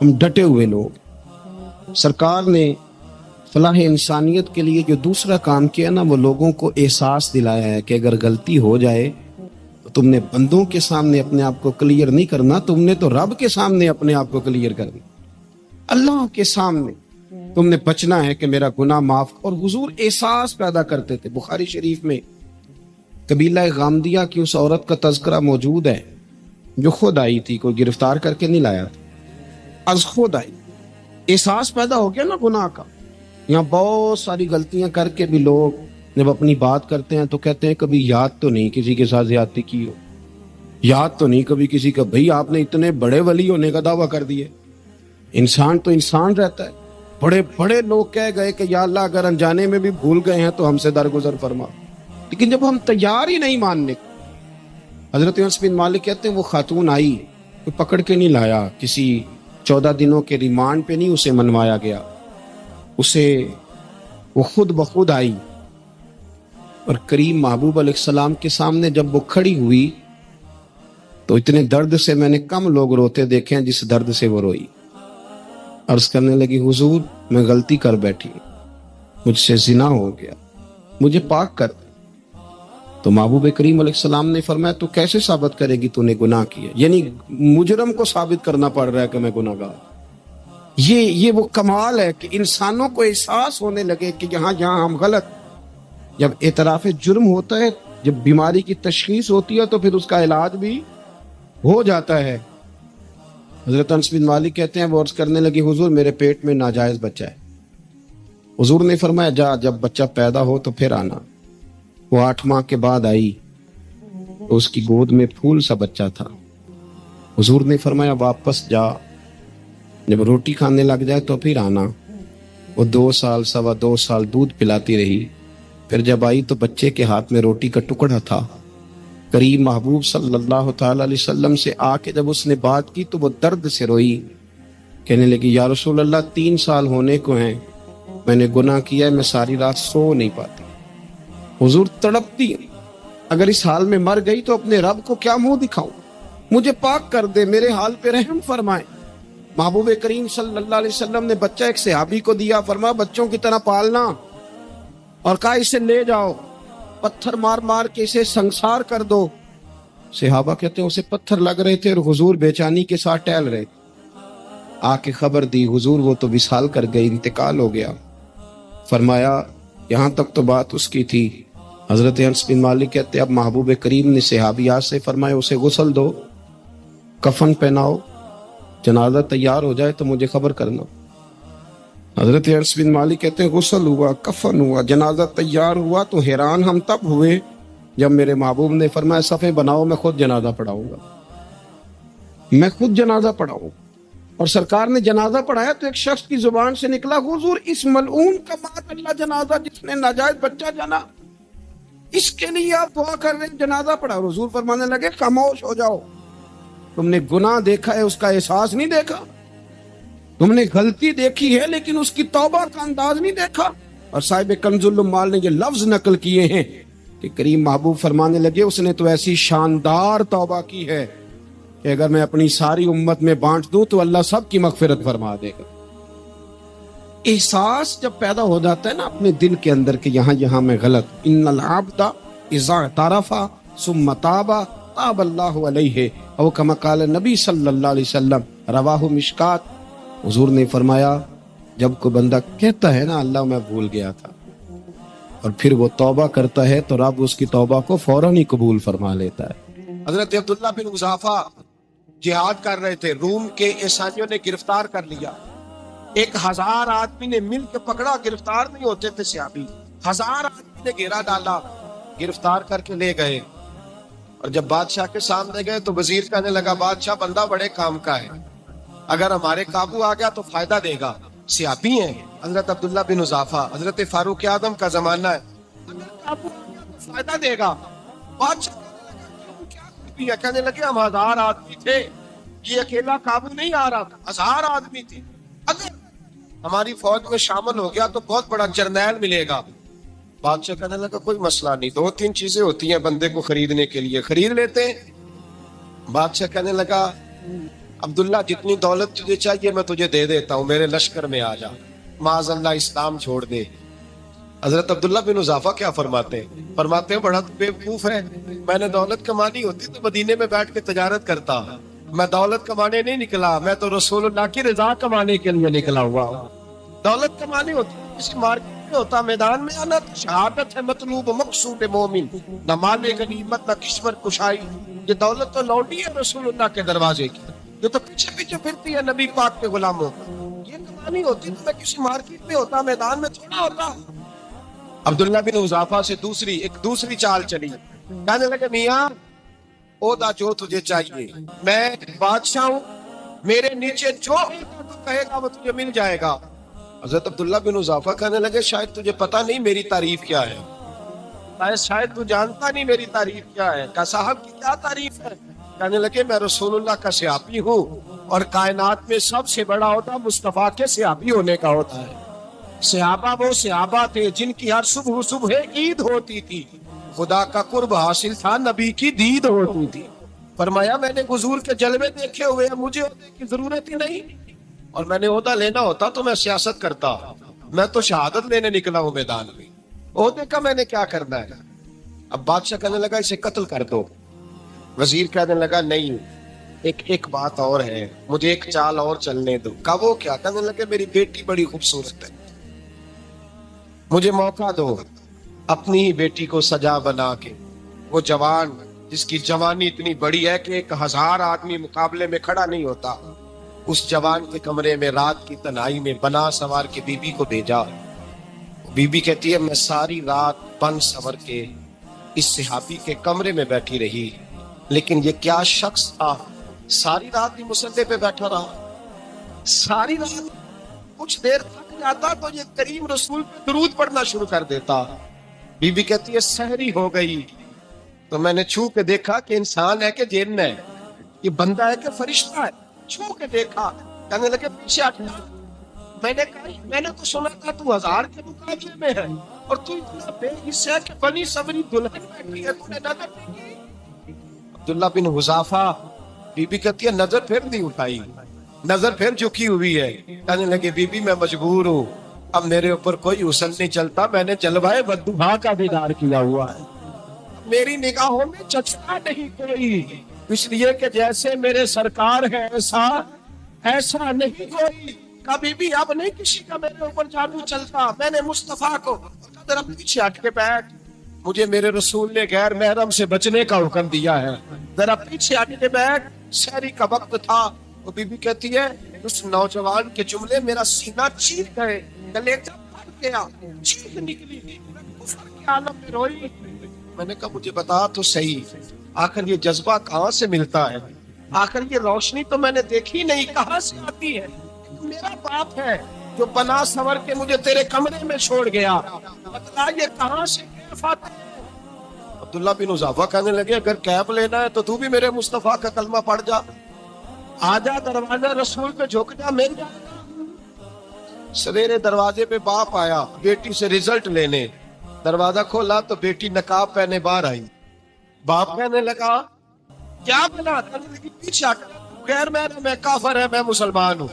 ہم ڈٹے ہوئے لوگ. سرکار نے فلاح انسانیت کے لیے جو دوسرا کام کیا نا، وہ لوگوں کو احساس دلایا ہے کہ اگر غلطی ہو جائے تو تم نے بندوں کے سامنے اپنے آپ کو کلیئر نہیں کرنا، تم نے تو رب کے سامنے اپنے آپ کو کلیئر کرنا. اللہ کے سامنے تم نے بچنا ہے کہ میرا گناہ معاف. اور حضور احساس پیدا کرتے تھے. بخاری شریف میں قبیلہ غامدیہ کی اس عورت کا تذکرہ موجود ہے جو خود آئی تھی، کوئی گرفتار کر کے نہیں لایا تھا، از خود آئی. احساس پیدا ہو گیا نا گناہ کا. یہاں بہت ساری غلطیاں کر کے بھی لوگ جب اپنی بات کرتے ہیں تو کہتے ہیں کبھی یاد تو نہیں کسی کے ساتھ زیادتی کی ہو، یاد تو نہیں کبھی کسی کا. بھئی آپ نے اتنے بڑے ولی ہونے کا دعویٰ کر دیے. انسان تو انسان رہتا ہے. بڑے بڑے لوگ کہہ گئے کہ یا اللہ اگر انجانے میں بھی بھول گئے ہیں تو ہم سے درگزر فرما. لیکن جب ہم تیار ہی نہیں ماننے. حضرت انس بن مالک کہتے ہیں وہ خاتون آئی، کوئی پکڑ کے نہیں لایا، کسی 14 دنوں کے ریمانڈ پہ نہیں اسے منوایا گیا، اسے وہ خود بخود آئی. اور کریم محبوب علیہ السلام کے سامنے جب وہ کھڑی ہوئی تو اتنے درد سے میں نے کم لوگ روتے دیکھے ہیں جس درد سے وہ روئی. عرض کرنے لگی حضور میں غلطی کر بیٹھی، مجھ سے زنا ہو گیا، مجھے پاک کر. تو محبوب کریم علیہ السلام نے فرمایا تو کیسے ثابت کرے گی تو نے گناہ کیا؟ یعنی مجرم کو ثابت کرنا پڑ رہا ہے کہ میں گناہ گار. یہ وہ کمال ہے کہ انسانوں کو احساس ہونے لگے کہ یہاں ہم غلط. جب اعتراف جرم ہوتا ہے، جب بیماری کی تشخیص ہوتی ہے تو پھر اس کا علاج بھی ہو جاتا ہے. حضرت انس بن مالک کہتے ہیں وہ عرض کرنے لگی حضور میرے پیٹ میں ناجائز بچہ ہے. حضور نے فرمایا جا جب بچہ پیدا ہو تو پھر آنا. وہ 8 ماہ کے بعد آئی تو اس کی گود میں پھول سا بچہ تھا. حضور نے فرمایا واپس جا، جب روٹی کھانے لگ جائے تو پھر آنا. وہ 2 سال 2.25 سال دودھ پلاتی رہی. پھر جب آئی تو بچے کے ہاتھ میں روٹی کا ٹکڑا تھا. کریم محبوب صلی اللہ تعالی علیہ وسلم سے آ کے جب اس نے بات کی تو وہ درد سے روئی، کہنے لگی یا رسول اللہ 3 سال ہونے کو ہیں، میں نے گناہ کیا ہے، میں ساری رات سو نہیں پاتی. حضور تڑپتی، اگر اس حال میں مر گئی تو اپنے رب کو کیا منہ دکھاؤں، مجھے پاک کر دے، میرے حال پہ رحم فرمائے. محبوب کریم صلی اللہ علیہ وسلم نے بچہ ایک صحابی کو دیا، فرمایا بچوں کی طرح پالنا، اور کہا اسے لے جاؤ، پتھر مار مار کے اسے سنسار کر دو. صحابہ کہتے ہیں اسے پتھر لگ رہے تھے اور حضور بے چینی کے ساتھ ٹہل رہے. آ کے خبر دی حضور وہ تو وصال کر گئی، انتقال ہو گیا. فرمایا یہاں تک تو بات اس کی تھی. حضرت انس بن مالک کہتے ہیں اب محبوب کریم نے صحابیات سے فرمایا اسے غسل دو، کفن پہناؤ، جنازہ تیار ہو جائے تو مجھے خبر کرنا. حضرت انس بن مالک کہتے ہیں غسل ہوا، کفن ہوا، جنازہ تیار ہوا تو حیران ہم تب ہوئے جب میرے محبوب نے فرمایا صفیں بناؤ، میں خود جنازہ پڑھاؤں گا، میں خود جنازہ پڑھاؤں. اور سرکار نے جنازہ پڑھایا تو ایک شخص کی زبان سے نکلا حضور اس ملعون کا مات اللہ جنازہ جس نے ناجائز بچہ جنا، اس کے لیے آپ دعا کر رہے ہیں، جنازہ پڑھا. حضور فرمانے لگے خاموش ہو جاؤ، تم نے گناہ دیکھا ہے، اس کا احساس نہیں دیکھا. تم نے غلطی دیکھی ہے لیکن اس کی توبہ کا انداز نہیں دیکھا. اور صاحب کنز العمال نے یہ لفظ نقل کیے ہیں کہ کریم محبوب فرمانے لگے اس نے تو ایسی شاندار توبہ کی ہے کہ اگر میں اپنی ساری امت میں بانٹ دوں تو اللہ سب کی مغفرت فرما دے گا. احساس جب پیدا ہو جاتا ہے نا اپنے دل کے اندر کہ یہاں میں غلط. ان العبد اذا اعترف ثم تاب تاب اللہ علیہ او کما قال نبی صلی اللہ علیہ وسلم، رواہ مشکات. حضور نے فرمایا جب کوئی بندہ کہتا ہے نا اللہ میں بھول گیا تھا اور پھر وہ توبہ کرتا ہے تو رب اس کی توبہ کو فوراً ہی قبول فرما لیتا ہے. حضرت عبداللہ بن حذافہ جہاد کر رہے تھے، روم کے عیسائیوں نے گرفتار کر لیا. 1000 آدمی نے مل کے پکڑا، گرفتار نہیں ہوتے تھے صحابی. 1000 آدمی نے گھیرا ڈالا، گرفتار کر کے لے گئے. اور جب بادشاہ کے سامنے گئے تو وزیر کہنے لگا بادشاہ بندہ بڑے کام کا ہے، اگر ہمارے قابو آ گیا تو فائدہ دے گا. صحابی ہیں حضرت عبداللہ بن حذافہ، حضرت فاروق اعظم کا زمانہ ہے، اگر قابو آ گیا تو فائدہ دے گا. بادشاہ کہنے لگے ہم 1000 آدمی تھے، یہ اکیلا قابو نہیں آ رہا تھا، 1000 آدمی تھے، اگر ہماری فوج میں شامل ہو گیا تو بہت بڑا جرنیل ملے گا. بادشاہ کہنے لگا کوئی مسئلہ نہیں، 2-3 چیزیں ہوتی ہیں بندے کو خریدنے کے لیے، خرید لیتے ہیں. بادشاہ کہنے لگا عبداللہ جتنی دولت تجھے چاہیے میں تجھے دے دیتا ہوں، میرے لشکر میں آ جا، معاذ اللہ اسلام چھوڑ دے۔ حضرت عبداللہ بن حذافہ کیا فرماتے ہیں؟ فرماتے ہیں بڑا بیوقوف ہے، میں نے دولت کمانی ہوتی تو مدینے میں بیٹھ کے تجارت کرتا، میں دولت کمانے نہیں نکلا، میں تو رسول اللہ کی رضا کمانے کے لیے نکلا ہوا ہوں۔ دولت کمانی ہوتی کسی مارکیٹ میں ہوتا، میدان میں آنا تو شہادت ہے مطلوب مقصود مومن، نہ مال غنیمت نہ کشمت کشائی، یہ دولت تو لوٹی ہے رسول اللہ کے دروازے کی، جو تو پیچھے پیچھے پھرتی ہے نبی پاک کے غلاموں، یہ کمانی ہوتی تو میں کسی مارکیٹ میں ہوتا، میدان میں تھوڑا ہوتا۔ عبداللہ بن حذافہ سے ایک دوسری چال چلی، کہنے لگے میاں عہدہ جو تجھے چاہیے، میں بادشاہ ہوں، میرے نیچے جو تو کہے گا وہ تجھے مل جائے گا۔ حضرت عبداللہ بن حذافہ کہنے لگے شاید تجھے پتا نہیں میری تعریف کیا ہے، شاید تو جانتا نہیں میری تعریف کیا ہے۔ کہا صاحب کی کیا تعریف ہے؟ کہنے لگے میں رسول اللہ کا صحابی ہوں، اور کائنات میں سب سے بڑا ہوتا مصطفیٰ کے صحابی ہونے کا ہوتا ہے۔ صحابہ وہ صحابہ تھے جن کی ہر صبح عید ہوتی تھی، خدا کا قرب حاصل تھا، نبی کی دید ہوتی تھی۔ فرمایا میں نے حضور کے جلوے دیکھے ہوئے ہیں، مجھے عہدے کی ضرورت ہی نہیں، اور میں نے عہدہ لینا ہوتا تو میں سیاست کرتا، میں تو شہادت لینے نکلا ہوں میدان میں، عہدے کا میں نے کیا کرنا ہے؟ اب بادشاہ کہنے لگا اسے قتل کر دو، وزیر کہنے لگا نہیں ایک بات اور ہے، مجھے ایک چال اور چلنے دو۔ کہا وہ کیا؟ کہنے لگے میری بیٹی بڑی خوبصورت ہے، مجھے موقع دو اپنی ہی بیٹی کو سجا بنا کے، وہ جوان جس کی جوانی اتنی بڑی ہے کہ 1000 آدمی مقابلے میں کھڑا نہیں ہوتا، اس جوان کے کمرے میں رات کی تنہائی میں بنا سوار کے بی بی کو بھیجا۔ بی بی کہتی ہے میں ساری رات بن سور کے اس صحابی کے کمرے میں بیٹھی رہی، لیکن یہ کیا شخص تھا، ساری رات بھی مسلح پہ بیٹھا رہا، ساری رات کچھ دیر تھک جاتا تو یہ کریم رسول پہ درود پڑھنا شروع کر دیتا۔ بی بی کہتی ہے سحری ہو گئی تو میں نے چھو کے دیکھا کہ انسان ہے کہ جن ہے، یہ بندہ ہے کہ فرشتہ ہے، چھو کے دیکھا۔ کہنے لگے پیچھے ہٹنا، میں نے کہا میں نے تو سنا تھا تو 1000 کے مقابلے میں ہے، اور تو اتنا بے حس ہے کہ بنی صبری دلہن بیٹھی ہے، تو نے نظر نہیں کی۔ عبداللہ بن حذافہ، بی بی کہتی ہے نظر پھر نہیں اٹھائی، نظر پھر جھکی ہوئی ہے۔ کہنے لگے بی بی میں مجبور ہوں، اب میرے اوپر کوئی حسن نہیں چلتا، میں نے جلوہ بدوحا کا دیدار کیا ہوا ہے، میری نگاہوں میں چچتا نہیں کوئی، اس لیے کہ جیسے میرے سرکار ہے ایسا نہیں کوئی، کبھی بھی اب نہیں کسی کا میرے اوپر جادو چلتا۔ میں نے مصطفیٰ کو ذرا پیچھے ہٹ کے بیٹھ، مجھے میرے رسول نے غیر محرم سے بچنے کا حکم دیا ہے، ذرا پیچھے ہٹ کے بیٹھ، سحری کا وقت تھا۔ وہ بی بی کہتی ہے اس نوجوان کے جملے میرا سینہ چیر گئے، کلیجہ پھٹ گیا، چیخ نکلی، کفر کے عالم میں روئی۔ میں نے کہا مجھے بتا تو صحیح، آخر یہ جذبہ کہاں سے ملتا ہے، آخر یہ روشنی تو میں نے دیکھی نہیں، کہاں سے آتی ہے؟ میرا باپ ہے جو بنا سور کے مجھے تیرے کمرے میں چھوڑ گیا، بتلا یہ کہاں سے کیف آتا ہے؟ عبداللہ بن حذافہ کہنے لگے اگر کیف لینا ہے تو بھی میرے مصطفیٰ کا کلمہ پڑھ جا، آجا دروازہ رسول پہ جھک جا، مل جائے گا۔ سویرے دروازے پہ باپ آیا بیٹی سے رزلٹ لینے، دروازہ کھولا تو بیٹی نقاب پہنے باہر آئی۔ باپ کہنے لگا کیا بنا؟ کہنے لگی پیچھے غیر محرم ہے، کافر ہے، میں مسلمان ہوں۔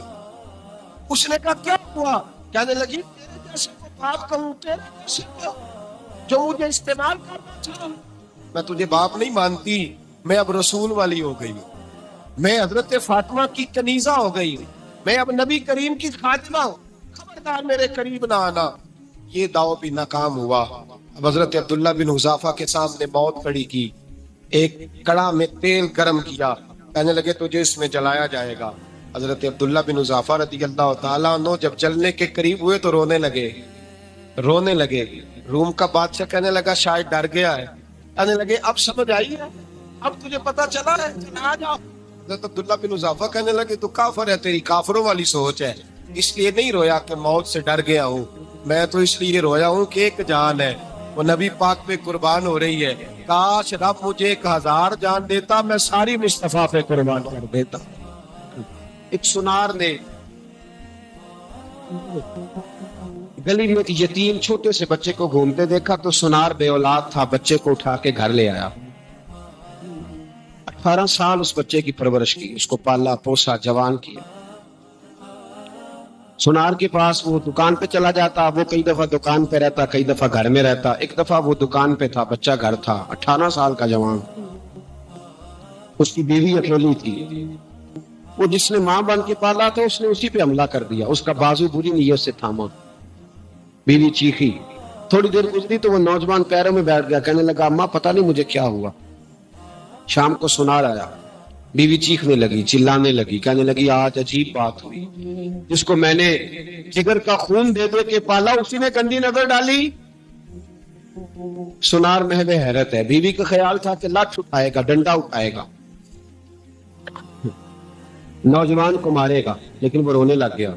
اس نے کہا کیا ہوا؟ کہنے لگی تیرے جیسے کو باپ کہوں، تیرے جیسے کو جو مجھے استعمال کرنا چاہوں، میں تجھے باپ نہیں مانتی، میں اب رسول والی ہو گئی ہوں، میں حضرت فاطمہ کی کنیزہ ہو گئی ہوں، میں اب نبی کریم کی خادمہ ہوں، خبردار میرے قریب نہ آنا۔ یہ دعو بھی ناکام ہوا۔ اب حضرت عبداللہ بن حذافہ کے سامنے موت کھڑی کی، ایک کڑا میں تیل گرم کیا، کہنے لگے تجھے اس میں جلایا جائے گا۔ حضرت عبداللہ بن حذافہ رضی اللہ تعالیٰ عنہ جب جلنے کے قریب ہوئے تو رونے لگے۔ روم کا بادشاہ کہنے لگا شاید ڈر گیا ہے، کہنے لگے اب سمجھ آئی ہے، اب تجھے پتا چلا ہے، چلا جاؤ۔ حضرت عبداللہ بن حذافہ کہنے لگے تو کافر ہے، تیری کافروں والی سوچ ہے، اس لیے نہیں رویا کہ موت سے ڈر گیا ہوں، میں تو اس لیے رویا ہوں کہ ایک جان ہے وہ نبی پاک پہ قربان ہو رہی ہے، کاش رب مجھے 1000 جان دیتا، میں ساری مصطفیٰ پہ قربان کر دیتا۔ ایک سنار نے گلی میں ایک یتیم چھوٹے سے بچے کو گھومتے دیکھا تو سنار بے اولاد تھا، بچے کو اٹھا کے گھر لے آیا، 18 سال اس بچے کی پرورش کی، اس کو پالا پوسا جوان کیا۔ سونار کے پاس وہ دکان پہ چلا جاتا، وہ کئی دفعہ دکان پہ رہتا، کئی دفعہ گھر میں رہتا۔ ایک دفعہ وہ دکان پہ تھا، بچہ گھر تھا، 18 سال کا جوان، اس کی بیوی اکیلی تھی۔ وہ جس نے ماں بن کے پالا تھا اس نے اسی پہ حملہ کر دیا، اس کا بازو بری نیت سے تھاما، بیوی چیخی۔ تھوڑی دیر گزری تو وہ نوجوان پیروں میں بیٹھ گیا، کہنے لگا اماں پتہ نہیں مجھے کیا ہوا۔ شام کو سونار آیا، بیوی چیخنے لگی، چلانے لگی، کہنے لگی آج عجیب بات ہوئی، جس کو میں نے جگر کا خون دے دے کے پالا اسی نے گندی نظر ڈالی۔ سونار محو حیرت ہے، بیوی کا خیال تھا کہ لاٹھ اٹھائے گا، ڈنڈا اٹھائے گا، نوجوان کو مارے گا، لیکن وہ رونے لگ گیا۔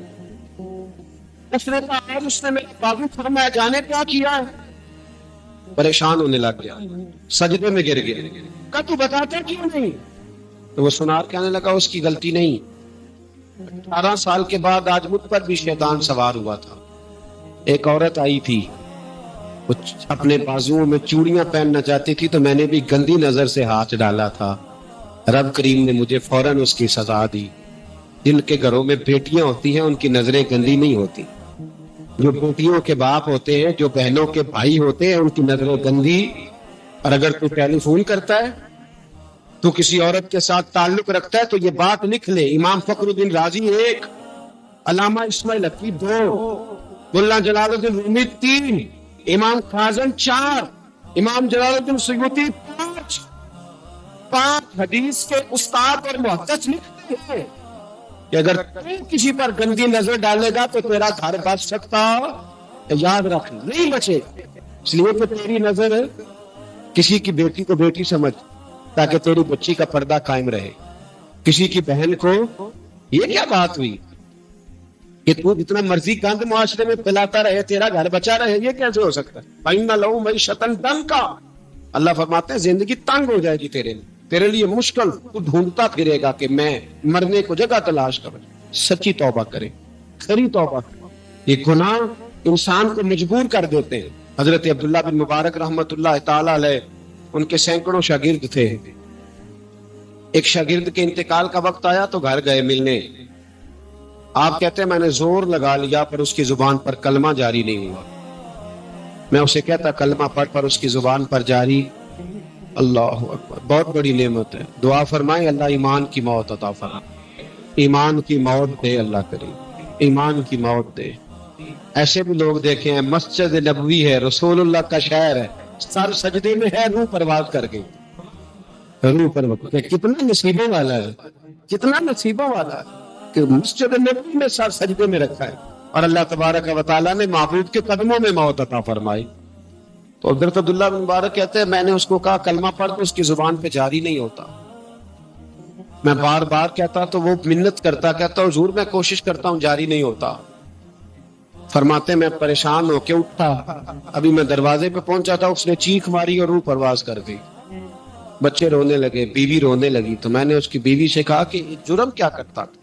اس نے کہا اس نے میرے بازو فرمایا جانے کیا کیا ہے، پریشان ہونے لگ گیا، سجدے میں گر گیا، کہا تو بتاتے کیوں نہیں؟ تو وہ سونار کہنے لگا اس کی غلطی نہیں، 18 سال کے بعد آج مجھ پر بھی شیطان سوار ہوا تھا۔ ایک عورت آئی تھی، وہ اپنے بازوؤں میں چوڑیاں پہننا چاہتی تھی تو میں نے بھی گندی نظر سے ہاتھ ڈالا تھا، رب کریم نے مجھے فوراً اس کی سزا دی۔ جن کے گھروں میں بیٹیاں ہوتی ہیں ان کی نظریں گندی نہیں ہوتی، جو بیٹیوں کے باپ ہوتے ہیں، جو بہنوں کے بھائی ہوتے ہیں، ان کی نظریں گندی۔ اور اگر تو ٹیلی فون کرتا ہے، تو کسی عورت کے ساتھ تعلق رکھتا ہے، تو یہ بات لکھ لے، امام فخر الدین رازی 1، علامہ اسماعیل حقی 2، ملا جلال الدین رومی 3، امام کاظم 4، امام جلال الدین سیوطی 5 حدیث کے استاد اور محدث لکھتے ہیں کہ اگر تو کسی پر گندی نظر ڈالے گا تو تیرا گھر بچ سکتا، یاد رکھ نہیں بچے، اس لیے کہ تیری نظر کسی کی بیٹی کو بیٹی سمجھ، تاکہ تیری بچی کا پردہ قائم رہے۔ کسی کی بہن کو یہ کیا بات ہوئی کہ تو جتنا مرضی گند معاشرے میں پھیلاتا رہے تیرا گھر بچا رہے، یہ کیسے ہو سکتا ہے؟ فَإِنَّ لَهُ مَعِيشَةً ضَنكًا، اللہ فرماتے ہیں زندگی تنگ ہو جائے گی تیرے لیے مشکل، تو ڈھونڈتا پھرے گا کہ میں مرنے کو جگہ تلاش کروں۔ سچی توبہ کرے، کھری توبہ کرے۔ یہ گناہ انسان کو مجبور کر دیتے ہیں۔ حضرت عبداللہ بن مبارک رحمت اللہ تعالی علیہ، ان کے سینکڑوں شاگرد تھے، ایک شاگرد کے انتقال کا وقت آیا تو گھر گئے ملنے۔ آپ کہتے ہیں میں نے زور لگا لیا پر اس کی زبان پر کلمہ جاری نہیں ہوا۔ میں اسے کہتا کلمہ پڑھ پر اس کی زبان پر جاری۔ اللہ اکبر، بہت بڑی نعمت ہے۔ دعا فرمائیں اللہ ایمان کی موت عطا فرمائے، ایمان کی موت دے اللہ کریم، ایمان کی موت دے۔ ایسے بھی لوگ دیکھے ہیں، مسجد نبوی ہے، رسول اللہ کا شہر ہے، سر سجدے میں ہے، روح پرواز کر گئی، روح پرواز۔ کتنا نصیبوں والا ہے، کتنا نصیبوں والا ہے کہ مسجد نبوی میں سر سجدے میں رکھا ہے، اور اللہ تبارک و تعالیٰ نے معبود کے قدموں میں موت عطا فرمائی۔ تو حضرت عبداللہ بن مبارک کہتے ہیں میں نے اس کو کہا کلمہ پڑھ تو اس کی زبان پہ جاری نہیں ہوتا۔ میں بار بار کہتا تو وہ منت کرتا، کہتا حضور میں کوشش کرتا ہوں جاری نہیں ہوتا۔ فرماتے میں پریشان ہو کے اٹھا، ابھی میں دروازے پہ پہنچا تھا، اس نے چیخ ماری اور روح پرواز کر گئی۔ بچے رونے لگے، بیوی رونے لگی، تو میں نے اس کی بیوی سے کہا کہ جرم کیا کرتا تھا،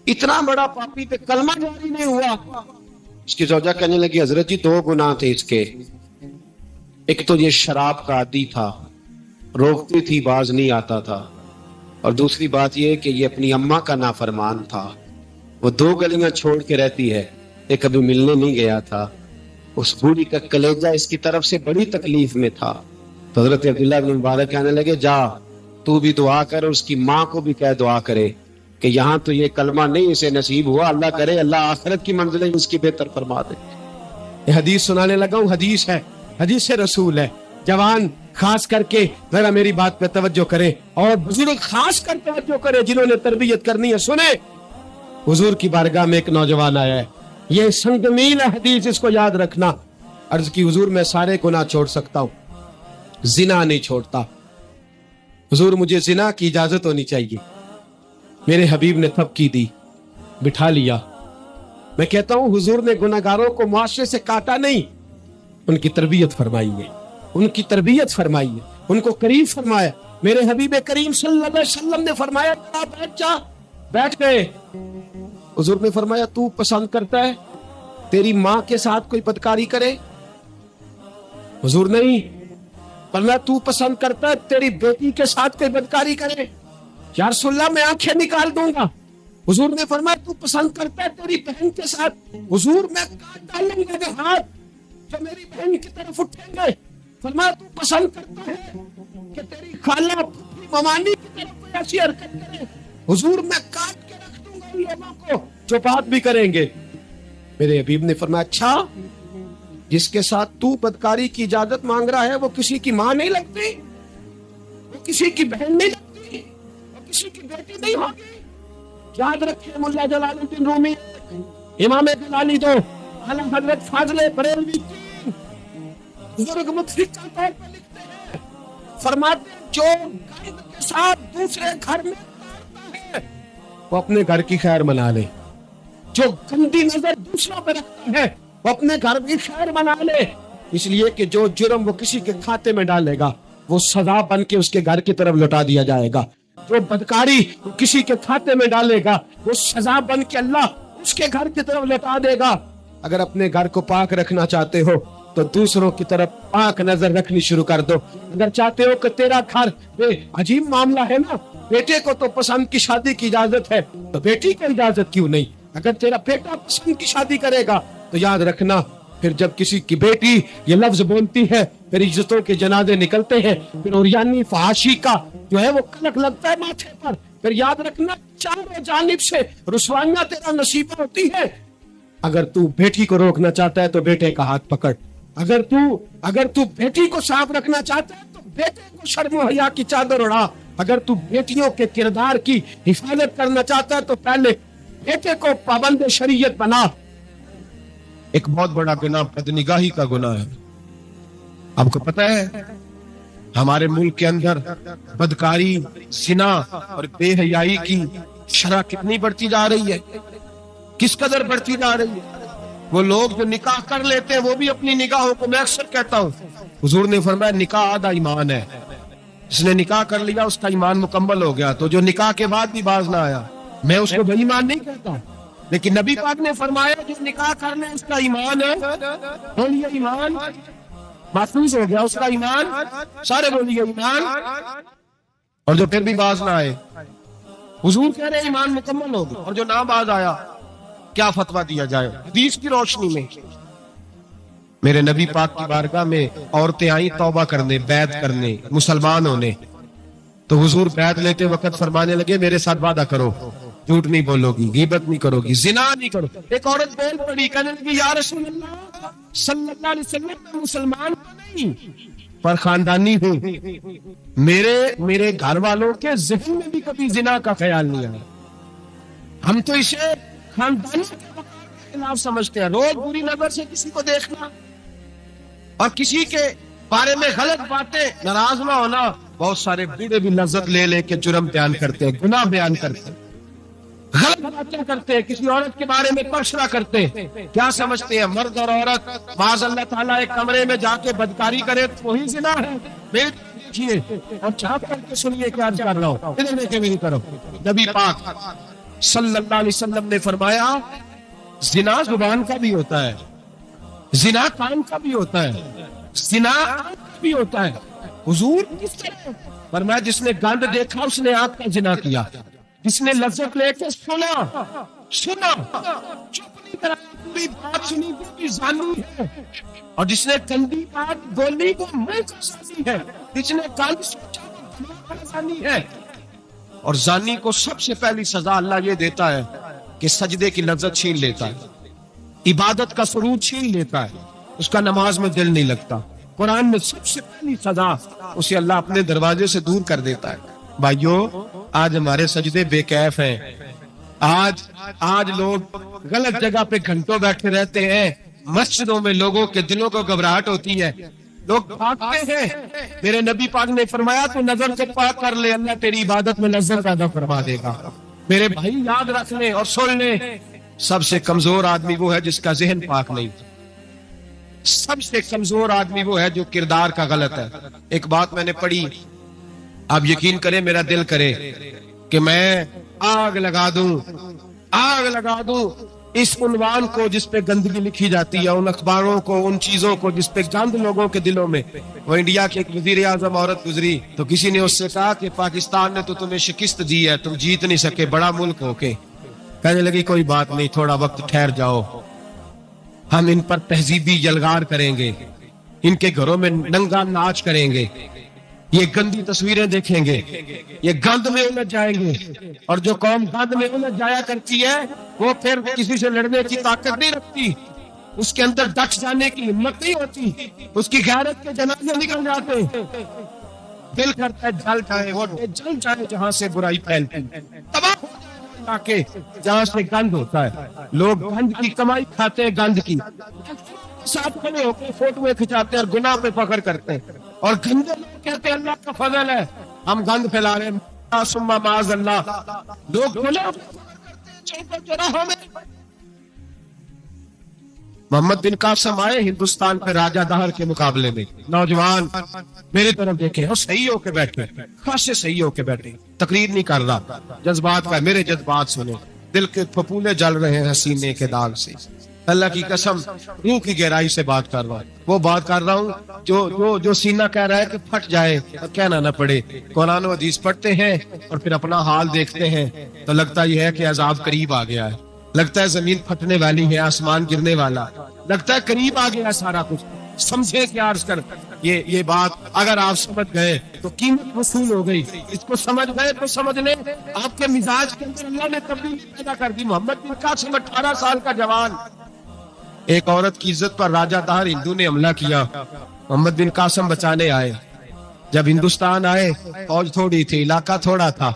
اتنا بڑا پاپی پہ کلمہ جاری نہیں ہوا۔ اس کی زوجہ کہنے لگی حضرت جی 2 گناہ تھے اس کے، ایک تو یہ شراب کا عادی تھا، روکتی تھی باز نہیں آتا تھا، اور دوسری بات یہ کہ یہ اپنی اماں کا نافرمان تھا، وہ 2 گلیاں چھوڑ کے رہتی ہے، یہ کبھی ملنے نہیں گیا تھا، اس بوڑھی کا کلیجہ اس کی طرف سے بڑی تکلیف میں تھا۔ تو حضرت عبداللہ بن مبارک کہنے لگے جا تو بھی دعا کر، اور اس کی ماں کو بھی کہہ دعا کرے کہ یہاں تو یہ کلمہ نہیں اسے نصیب ہوا، اللہ کرے اللہ آخرت کی منزلیں اس کی بہتر فرما دے۔ یہ حدیث سنانے لگا ہوں، حدیث ہے، حدیث رسول ہے۔ جوان خاص کر کے ذرا میری بات پہ توجہ کریں، اور بزرگ خاص کر توجہ کریں جنہوں نے تربیت کرنی ہے۔ سنیں، حضور کی بارگاہ میں ایک نوجوان آیا ہے، یہ سنگمیل ہے حدیث، اس کو یاد رکھنا۔ عرض کی حضور میں سارے گناہ چھوڑ سکتا ہوں، زنا نہیں چھوڑتا، حضور مجھے زنا کی اجازت ہونی چاہیے۔ میرے حبیب نے تھپکی دی، بٹھا لیا۔ میں کہتا ہوں حضور نے گناہگاروں کو معاشرے سے کاٹا نہیں، ان کی تربیت فرمائی ہے، ان کی تربیت فرمائی ہے، ان کو قریب فرمایا۔ میرے حبیب کریم صلی اللہ علیہ وسلم نے فرمایا بیٹھ جا، بیٹھ گئے۔ حضور نے فرمایا تو پسند کرتا ہے تیری ماں کے ساتھ کوئی بدکاری کرے؟ حضور نہیں۔ فرمایا تو پسند کرتا ہے تیری بیٹی کے ساتھ کوئی بدکاری کرے؟ یا رسول اللہ میں آنکھیں نکال دوں گا۔ حضور نے فرمایا تو پسند کرتا ہے تیری بہن کے ساتھ؟ حضور میں کاٹ ڈالوں گا وہ ہاتھ جو میری بہن کی طرف اٹھیں گے۔ فرمایا تو پسند کرتا ہے کہ تیری خالہ ممانی کی طرف کوئی ایسی حرکت کرے؟ حضور میں کاٹ کے رکھ دوں گا ان لوگوں کو جو بات بھی کریں گے۔ میرے حبیب نے فرمایا اچھا جس کے ساتھ تو بدکاری کی اجازت مانگ رہا ہے وہ کسی کی ماں نہیں لگتی، وہ کسی کی بہن نہیں لگتی، وہ کسی کی بیٹی نہیں ہوگی؟ یاد رکھیں ملا جلال الدین رومی، امام جلالی دو، اعلی حضرت فاضل بریلوی بزرگ مفسر کا طور پر لکھتے ہیں، فرماتے ہیں جو گند کے ساتھ دوسرے گھر میں ہے وہ اپنے گھر کی خیر منا لے، جو گندی نظر دوسروں پہ رکھتا ہے وہ اپنے گھر کی خیر منا لے، اس لیے کہ جو جرم وہ کسی کے کھاتے میں ڈالے گا وہ سزا بن کے اس کے گھر کی طرف لوٹا دیا جائے گا، جو بدکاری وہ کسی کے کھاتے میں ڈالے گا وہ سزا بن کے اللہ اس کے گھر کی طرف لوٹا دے گا۔ اگر اپنے گھر کو پاک رکھنا چاہتے ہو تو دوسروں کی طرف پاک نظر رکھنی شروع کر دو۔ اگر چاہتے ہو کہ تیرا گھر عجیب معاملہ ہے نا، بیٹے کو تو پسند کی شادی کی اجازت ہے تو بیٹی کو اجازت کیوں نہیں؟ اگر تیرا بیٹا پسند کی شادی کرے گا تو یاد رکھنا پھر جب کسی کی بیٹی یہ لفظ بولتی ہے پھر عزتوں کے جنازے نکلتے ہیں، پھر اوریانی فحاشی کا جو ہے وہ کلک لگتا ہے ماتھے پر، پھر یاد رکھنا چاروں جانب سے رسوائیاں تیرا نصیب ہوتی ہے۔ اگر تو بیٹی کو روکنا چاہتا ہے تو بیٹے کا ہاتھ پکڑ، اگر تو بیٹی کو صاف رکھنا چاہتا ہے تو بیٹے کو شرم و حیا کی چادر اڑا، اگر تو بیٹیوں کے کردار کی حفاظت کرنا چاہتا ہے تو پہلے بیٹے کو پابند شریعت بنا۔ ایک بہت بڑا گناہ بدنگاہی کا گناہ ہے۔ آپ کو پتہ ہے ہمارے ملک کے اندر بدکاری، زنا اور بے حیائی کی شرح کتنی بڑھتی جا رہی ہے، کس قدر بڑھتی جا رہی ہے۔ وہ لوگ جو نکاح کر لیتے ہیں وہ بھی اپنی نگاہوں کو، میں اکثر کہتا ہوں حضور نے فرمایا نکاح آدھا ایمان ہے، جس نے نکاح کر لیا اس کا ایمان مکمل ہو گیا، تو جو نکاح کے بعد بھی باز نہ آیا میں اس کو بے ایمان نہیں کہتا، لیکن نبی پاک نے فرمایا جو نکاح کر لے اس کا ایمان ہے، بولیے ایمان محفوظ ہو گیا، اس کا ایمان، سارے بولیے ایمان، اور جو پھر بھی باز نہ آئے حضور کہہ رہے ایمان مکمل ہو گیا، اور جو نہ باز آیا کیا فتویٰ دیا جائے؟ حدیث کی روشنی میں میرے نبی پاک کی بارگاہ میں عورتیں آئیں توبہ کرنے، بیعت کرنے، مسلمان ہونے، تو حضور بیعت لیتے وقت فرمانے لگے میرے ساتھ وعدہ کرو جھوٹ نہیں بولو گی، غیبت نہیں کرو گی، زنا نہیں کرو۔ ایک عورت بول پڑی کہنے لگی یا رسول اللہ صلی اللہ علیہ وسلم میں مسلمان نہیں پر خاندانی ہوں، میرے گھر والوں کے ذہن میں بھی کبھی زنا کا خیال نہیں آیا، ہم تو اسے خاندانی کے خلاف سمجھتے ہیں، روز بری نظر سے کسی کو دیکھنا اور کسی کے بارے میں غلط باتیں، ناراض نہ ہونا۔ بہت سارے بوڑھے بھی لذت لے لے کے جرم بیان کرتے ہیں، گناہ بیان کرتے ہیں، غلط باتیں کرتے ہیں، کسی عورت کے بارے میں تبصرہ کرتے ہیں، کیا سمجھتے ہیں مرد اور عورت معاذ اللہ تعالیٰ ایک کمرے میں جا کے بدکاری کرے تو وہی زنا ہے؟ دیکھیے اور چھاپ کر کے سنیے کیا عرض کر رہا ہوں، ادھر دیکھیں میری طرف۔ نبی پاک صلی اللہ علیہ وسلم نے فرمایا زنا زبان کا بھی ہوتا ہے، زنا کان کا بھی ہوتا ہے، زنا آنکھ کا بھی ہوتا ہے۔ حضور کس طرح فرمایا جس نے گند دیکھا اس نے آنکھ کا زنا کیا، جس نے لذت لے کے سنا چپ نہیں کرا، پوری بات سنی وہ بھی زانی ہے، اور جس نے گندی بات بولی وہ منہ کا زانی ہے، جس نے گند سوچا وہ زانی ہے۔ اور زانی کو سب سے پہلی سزا اللہ یہ دیتا ہے کہ سجدے کی لذت چھین لیتا ہے، عبادت کا سرور چھین لیتا ہے، اس کا نماز میں دل نہیں لگتا۔ قرآن میں سب سے پہلی سزا اسے اللہ اپنے دروازے سے دور کر دیتا ہے۔ بھائیو آج ہمارے سجدے بے کیف ہیں، آج لوگ غلط جگہ پہ گھنٹوں بیٹھے رہتے ہیں، مسجدوں میں لوگوں کے دلوں کو گھبراہٹ ہوتی ہے، لوگ بھاگتے ہیں۔ میرے نبی پاک نے فرمایا تو نظر سے پاک کر لے، اللہ تیری عبادت میں لذت پیدا فرما دے گا۔ میرے بھائی یاد رکھ لیں اور سن لیں، سب سے کمزور آدمی وہ ہے جس کا ذہن پاک نہیں، سب سے کمزور آدمی وہ ہے جو کردار کا غلط ہے۔ ایک بات میں نے پڑھی، آپ یقین کریں میرا دل کرے کہ میں آگ لگا دوں اس عنوان کو جس پہ گندگی لکھی جاتی ہے، ان اخباروں کو، ان چیزوں کو جس پہ گند لوگوں کے دلوں میں. وہ انڈیا کی ایک وزیر اعظم عورت گزری تو کسی نے اس سے کہا کہ پاکستان نے تو تمہیں شکست دی ہے، تم جیت نہیں سکے بڑا ملک ہو کے. کہنے لگی کوئی بات نہیں، تھوڑا وقت ٹھہر جاؤ، ہم ان پر تہذیبی یلغار کریں گے، ان کے گھروں میں ننگا ناچ کریں گے، یہ گندی تصویریں دیکھیں گے، یہ گند میں الجھ جائیں گے. اور جو قوم گند میں الجھ جایا کرتی ہے وہ پھر کسی سے لڑنے کی طاقت نہیں رکھتی، اس کے اندر ڈٹ جانے کی ہمت نہیں ہوتی، اس کی غیرت کے جنازے نکل جاتے. دل کرتا ہے جل جائے، وہ جل جائے جہاں سے برائی پھیلتی، تباہ ہو جائے علاقے جہاں سے گند ہوتا ہے. لوگ گند کی کمائی کھاتے ہیں، گند کی ساتھ کھڑے ہو کے فوٹویں کھچاتے ہیں اور گناہ پہ فخر کرتے ہیں. اور گندے لوگ کہتے ہیں اللہ کا فضل ہے ہم گند پھیلا رہے ہیں، ثم معاذ اللہ. لوگ گناہ پہ فخر کرتے ہیں چوکوں چوراہوں میں. محمد بن قاسم آئے ہندوستان پہ راجہ دہر کے مقابلے میں، نوجوان میرے طرف دیکھے اور صحیح ہو کے بیٹھے، خاصے صحیح ہو کے بیٹھے، تقریر نہیں کر رہا، جذبات کا میرے جذبات سنے، دل کے پھپولے جل رہے ہیں سینے کے داغ سے. اللہ کی قسم روح کی گہرائی سے بات کر رہا ہوں، وہ بات کر رہا ہوں جو سینہ کہہ رہا ہے کہ پھٹ جائے، کہنا نہ پڑے. قرآن و حدیث پڑھتے ہیں اور پھر اپنا حال دیکھتے ہیں تو لگتا یہ ہے کہ عذاب قریب آ گیا ہے، لگتا ہے زمین پھٹنے والی ہے، آسمان گرنے والا، لگتا ہے قریب آ گیا سارا کچھ. سمجھے کہ عرض کر یہ بات اگر آپ سمجھ گئے تو قیمت وصول ہو گئی، اس کو سمجھ گئے تو سمجھ لیں آپ کے مزاج کے اندر اللہ نے تبدیلی پیدا کر دی. محمد بن قاسم 18 سال کا جوان، ایک عورت کی عزت پر راجہ دہر ہندو نے حملہ کیا، محمد بن قاسم بچانے آئے. جب ہندوستان آئے فوج تھوڑی تھی، علاقہ تھوڑا تھا،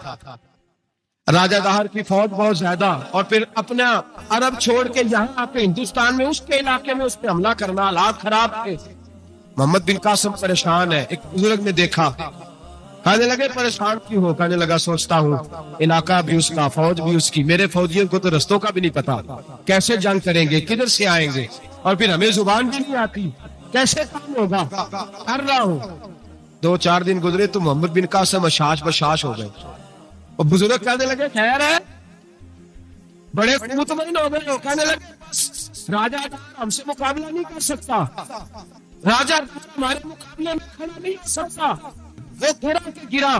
راجہ دہر کی فوج بہت زیادہ، اور پھر اپنا عرب چھوڑ کے یہاں آ کے ہندوستان میں اس کے علاقے میں اس پہ حملہ کرنا، حالات خراب تھے. محمد بن قاسم پریشان ہے. ایک بزرگ نے دیکھا، کہنے لگے پریشان کیوں ہو؟ کہنے لگا سوچتا ہوں علاقہ بھی اس کا، فوج بھی اس کی، میرے فوجیوں کو تو رستوں کا بھی نہیں پتا، کیسے جنگ کریں گے، کدھر سے آئیں گے، اور پھر ہمیں زبان بھی نہیں آتی، کیسے کام ہوگا. کر رہا ہوں. 2-4 دن گزرے تو محمد بن قاسم اشاش بشاش ہو گئے. اور بزرگ کہنے لگے خیر ہے، بڑے مطمئن ہو گئے. کہنے لگے بس راجہ ہم سے مقابلہ نہیں کر سکتا، راجہ ہمارے مقابلے میں کھڑا نہیں ہو سکتا. وہ گرا کے گرا،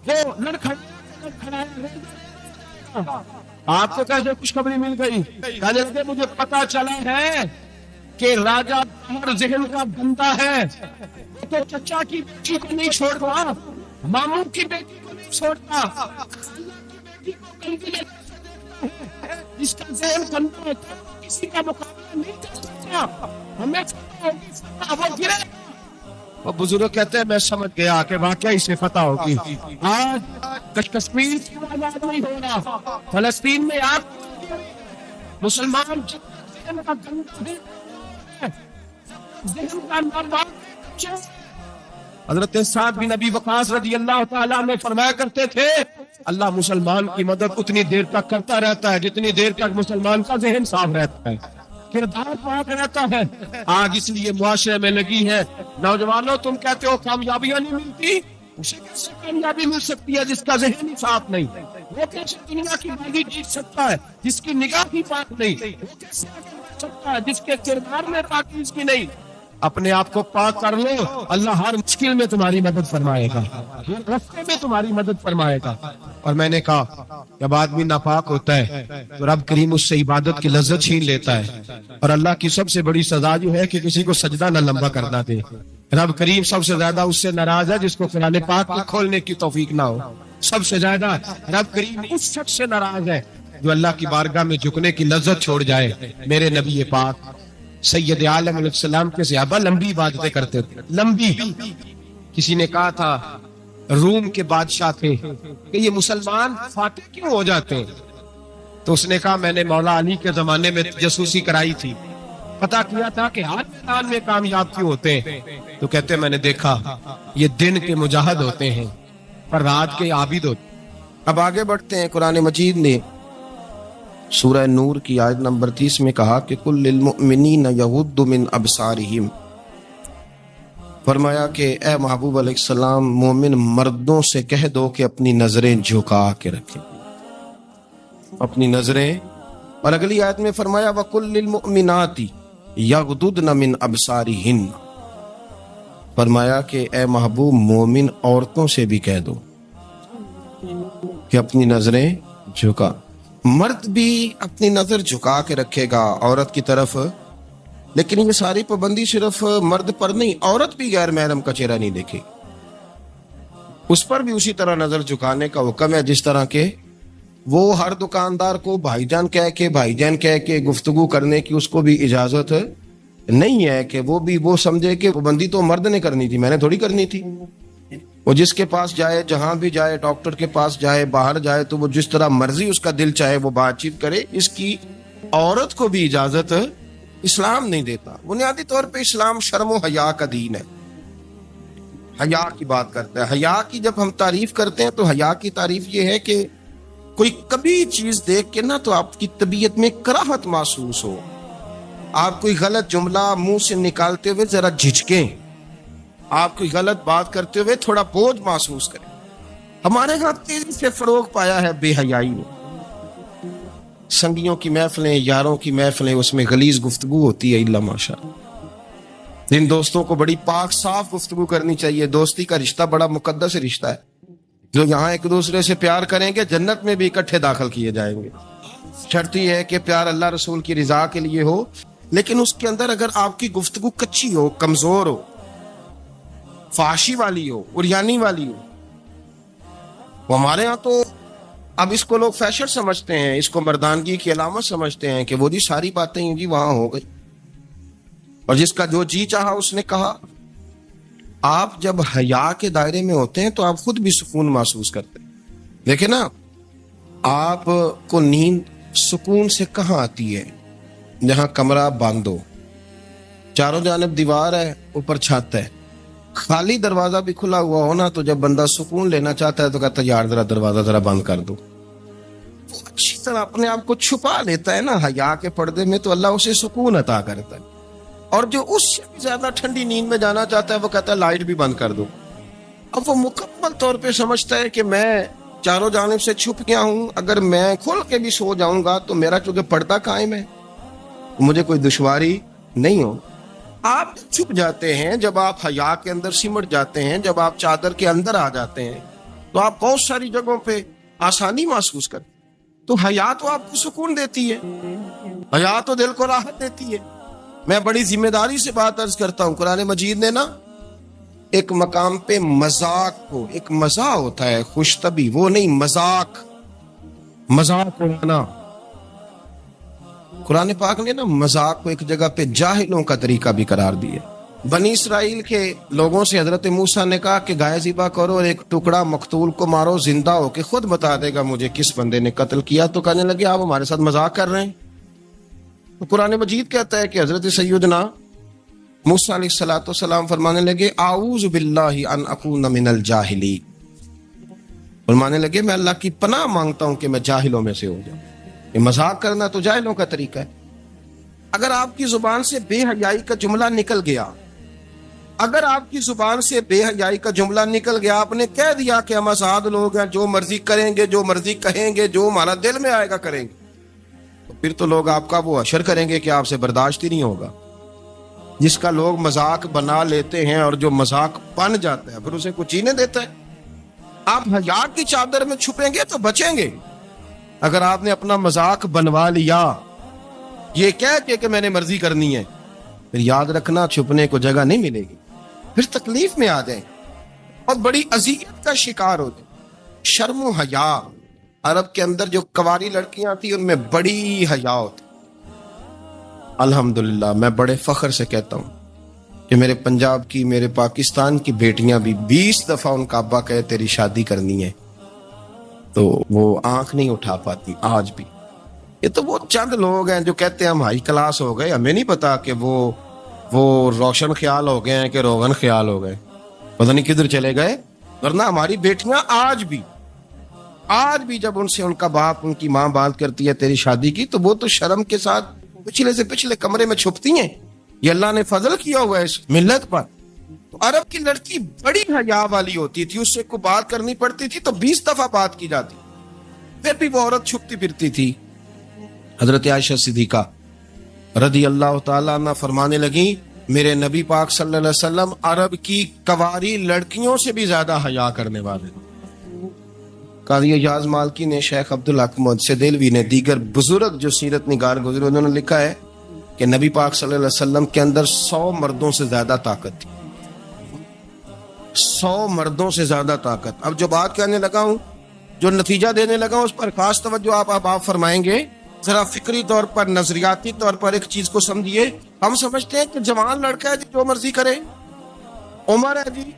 وہ لڑکھڑا. آپ کو کیسے خوشخبری مل گئی؟ کہنے لگے مجھے پتا چلا ہے کہ راجہ ہر ذہن کا بندہ ہے، وہ تو چچا کی بیٹی کو نہیں چھوڑتا، ماموں کی بیٹی کو نہیں چھوڑتا، بیٹی کو کنکلے جس کا ذہن گندا ہوتا ہے کسی کا مقابلہ نہیں کر سکتا، ہمیں وہ گرے. وہ بزرگ کہتے ہیں میں سمجھ گیا کہ واقعی سے فتح ہوگی. آج کشمیر کی آزاد نہیں ہو رہا، فلسطین میں آپ مسلمان ذہن کا گندا ہے، ذہن کا ناروا. حضرت سعد بن ابی وقاص رضی اللہ تعالیٰ میں فرمایا کرتے تھے اللہ مسلمان کی مدد اتنی دیر تک کرتا رہتا ہے جتنی دیر تک مسلمان کا ذہن صاف رہتا ہے، کردار پاک رہتا ہے. آگ اس لیے معاشرے میں لگی ہے. نوجوانوں تم کہتے ہو کامیابیاں نہیں ملتی، اسے کیسے کامیابی مل سکتی ہے جس کا ذہن ہی صاف نہیں؟ وہ کیسے دنیا کی بازی جیت سکتا ہے جس کی نگاہ ہی پاک نہیں؟ وہ کیسے آگے بڑھ سکتا ہے جس کے کردار میں پاکیزگی نہیں؟ اپنے آپ کو پاک کر لو، اللہ ہر مشکل میں تمہاری مدد فرمائے گا، ہر راستے میں تمہاری مدد فرمائے گا. اور میں نے کہا جب آدمی ناپاک ہوتا ہے تو رب کریم اس سے عبادت کی لذت چھین لیتا ہے. اور اللہ کی سب سے بڑی سزا جو ہے کہ کسی کو سجدہ نہ لمبا کرنا دے. رب کریم سب سے زیادہ اس سے ناراض ہے جس کو قرآن پاک کو کھولنے کی توفیق نہ ہو. سب سے زیادہ رب کریم اس شخص سے ناراض ہے جو اللہ کی بارگاہ میں جھکنے کی لذت چھوڑ جائے. میرے نبی پاک سید عالم علیہ السلام کے صحابہ لمبی عبادتیں کرتے تھے، لمبی. کسی نے کہا تھا روم کے بادشاہ تھے کہ یہ مسلمان فاتح کیوں ہو جاتے ہیں؟ تو اس نے کہا میں نے مولا علی کے زمانے میں جاسوسی کرائی تھی، پتا کیا تھا کہ ہر میدان میں کامیاب کیوں ہوتے ہیں. تو کہتے میں نے دیکھا یہ دن کے مجاہد ہوتے ہیں پر رات کے عابد ہوتے ہیں. اب آگے بڑھتے ہیں. قرآن مجید نے سورہ نور کی آیت نمبر 30 میں کہا کہ کل للمؤمنین یغضوا من ابصارہم، فرمایا کہ اے محبوب علیہ السلام مومن مردوں سے کہہ دو کہ اپنی نظریں جھکا کے رکھیں، اپنی نظریں اور اگلی آیت میں فرمایا وَقُلْ لِلْمُؤْمِنَاتِ يَغْضُضْنَ مِنْ أَبْصَارِهِنَّ، فرمایا کہ اے محبوب مومن عورتوں سے بھی کہہ دو کہ اپنی نظریں جھکا. مرد بھی اپنی نظر جھکا کے رکھے گا عورت کی طرف، لیکن یہ ساری پابندی صرف مرد پر نہیں، عورت بھی غیر محرم کا چہرہ نہیں دیکھے، اس پر بھی اسی طرح نظر جھکانے کا حکم ہے جس طرح کہ وہ ہر دکاندار کو بھائی جان کہہ کے گفتگو کرنے کی اس کو بھی اجازت نہیں ہے کہ وہ سمجھے کہ پابندی تو مرد نے کرنی تھی، میں نے تھوڑی کرنی تھی. وہ جس کے پاس جائے، جہاں بھی جائے، ڈاکٹر کے پاس جائے، باہر جائے، تو وہ جس طرح مرضی اس کا دل چاہے وہ بات چیت کرے، اس کی عورت کو بھی اجازت اسلام نہیں دیتا. بنیادی طور پہ اسلام شرم و حیا کا دین ہے، حیا کی بات کرتا ہے. حیا کی جب ہم تعریف کرتے ہیں تو حیا کی تعریف یہ ہے کہ کوئی کبھی چیز دیکھ کے نا تو آپ کی طبیعت میں کراہت محسوس ہو، آپ کوئی غلط جملہ منہ سے نکالتے ہوئے ذرا جھجکیں، آپ کوئی غلط بات کرتے ہوئے تھوڑا بوجھ محسوس کریں. ہمارے ہاں تیزی سے فروغ پایا ہے بے حیائی میں. سنگیوں کی محفلیں، یاروں کی محفلیں، اس میں غلیظ گفتگو ہوتی ہے الا ماشاء. جن دوستوں کو بڑی پاک صاف گفتگو کرنی چاہیے. دوستی کا رشتہ بڑا مقدس رشتہ ہے، جو یہاں ایک دوسرے سے پیار کریں گے جنت میں بھی اکٹھے داخل کیے جائیں گے. شرط یہ ہے کہ پیار اللہ رسول کی رضا کے لیے ہو، لیکن اس کے اندر اگر آپ کی گفتگو کچی ہو، کمزور ہو، فحاشی والی ہو، عریانی والی ہو. وہ ہمارے ہاں تو اب اس کو لوگ فیشن سمجھتے ہیں، اس کو مردانگی کی علامت سمجھتے ہیں کہ وہ جی ساری باتیں جی وہاں ہو گئی، اور جس کا جو جی چاہا اس نے کہا. آپ جب حیا کے دائرے میں ہوتے ہیں تو آپ خود بھی سکون محسوس کرتے ہیں. دیکھیں نا، آپ کو نیند سکون سے کہاں آتی ہے؟ جہاں کمرہ بند ہو، چاروں جانب دیوار ہے، اوپر چھت ہے، خالی دروازہ بھی کھلا ہوا ہونا تو جب بندہ سکون لینا چاہتا ہے تو کہتا ہے یار ذرا دروازہ ذرا بند کر دو. وہ اچھی طرح اپنے آپ کو چھپا لیتا ہے نا حیا کے پردے میں، تو اللہ اسے سکون عطا کرتا ہے. اور جو اس سے بھی زیادہ ٹھنڈی نیند میں جانا چاہتا ہے وہ کہتا ہے لائٹ بھی بند کر دو. اب وہ مکمل طور پہ سمجھتا ہے کہ میں چاروں جانب سے چھپ گیا ہوں، اگر میں کھول کے بھی سو جاؤں گا تو میرا چونکہ پردہ قائم ہے، مجھے کوئی دشواری نہیں ہو. آپ چھپ جاتے ہیں، جب آپ حیا کے اندر سمٹ جاتے ہیں، جب آپ چادر کے اندر آ جاتے ہیں تو آپ بہت ساری جگہوں پہ آسانی محسوس کرتے. تو حیا تو آپ کو سکون دیتی ہے، حیا تو دل کو راحت دیتی ہے. میں بڑی ذمہ داری سے بات عرض کرتا ہوں، قرآن مجید نے نا ایک مقام پہ مذاق کو، ایک مزاح ہوتا ہے خوش طبی، وہ نہیں مذاق اڑانا. قرآن پاک نے نا مذاق کو ایک جگہ پہ جاہلوں کا طریقہ بھی قرار دیا. بنی اسرائیل کے لوگوں سے حضرت موسیٰ نے کہا کہ گائے ذبح کرو اور ایک ٹکڑا مقتول کو مارو، زندہ ہو کے خود بتا دے گا مجھے کس بندے نے قتل کیا. تو کہنے لگے آپ ہمارے ساتھ مذاق کر رہے ہیں. تو قرآن مجید کہتا ہے کہ حضرت سیدنا موسیٰ علیہ السلام فرمانے لگے اعوذ باللہ ان اکون من الجاہلین. فرمانے لگے میں اللہ کی پناہ مانگتا ہوں کہ میں جاہلوں میں سے ہو جاؤں. یہ مذاق کرنا تو جاہلوں کا طریقہ ہے. اگر آپ کی زبان سے بے حیائی کا جملہ نکل گیا، آپ نے کہہ دیا کہ ہم آزاد لوگ ہیں، جو مرضی کریں گے، جو مرضی کہیں گے، جو ہمارا دل میں آئے گا کریں گے، تو پھر تو لوگ آپ کا وہ حشر کریں گے کہ آپ سے برداشت ہی نہیں ہوگا. جس کا لوگ مذاق بنا لیتے ہیں اور جو مذاق بن جاتا ہے پھر اسے کچھ جینے دیتا ہے. آپ حیا کی چادر میں چھپیں گے تو بچیں گے. اگر آپ نے اپنا مذاق بنوا لیا یہ کہہ کے کہ میں نے مرضی کرنی ہے، پھر یاد رکھنا چھپنے کو جگہ نہیں ملے گی، پھر تکلیف میں آ جائیں اور بڑی اذیت کا شکار ہو جائیں. شرم و حیا، عرب کے اندر جو کنواری لڑکیاں تھیں ان میں بڑی حیا ہوتی. الحمدللہ میں بڑے فخر سے کہتا ہوں کہ میرے پنجاب کی، میرے پاکستان کی بیٹیاں بھی 20 دفعہ ان کا ابا کہے تیری شادی کرنی ہے تو وہ آنکھ نہیں اٹھا پاتی آج بھی. یہ تو وہ چند لوگ ہیں جو کہتے ہیں ہم ہائی کلاس ہو گئے، ہمیں نہیں پتا کہ وہ روشن خیال ہو گئے ہیں کہ روغن خیال ہو گئے، پتہ نہیں کدھر چلے گئے. ورنہ ہماری بیٹیاں آج بھی جب ان سے ان کا باپ، ان کی ماں بات کرتی ہے تیری شادی کی، تو وہ تو شرم کے ساتھ پچھلے کمرے میں چھپتی ہیں. یہ اللہ نے فضل کیا ہوا ہے اس ملت پر. تو عرب کی لڑکی بڑی حیا والی ہوتی تھی، اس سے کوئی بات کرنی پڑتی تھی تو 20 دفعہ بات کی جاتی، پھر بھی وہ عورت چھپتی پھرتی تھی. حضرت عائشہ صدیقہ رضی اللہ تعالیٰ عنہ فرمانے لگیں میرے نبی پاک صلی اللہ علیہ وسلم عرب کی کواری لڑکیوں سے بھی زیادہ حیا کرنے والے. قاضی اعجاز مالکی نے، شیخ عبدالحق محدث دہلوی نے، دیگر بزرگ جو سیرت نگار گزرے انہوں نے لکھا ہے کہ نبی پاک صلی اللہ علیہ وسلم کے اندر 100 مردوں سے زیادہ طاقت تھی. 100 مردوں سے زیادہ طاقت. اب جو بات کہنے لگا ہوں، جو نتیجہ دینے لگا ہوں، اس پر خاص توجہ آپ فرمائیں گے. ذرا فکری طور پر، نظریاتی طور پر ایک چیز کو سمجھیے. ہم سمجھتے ہیں کہ جوان لڑکا ہے جی جو مرضی کرے، عمر ہے جی.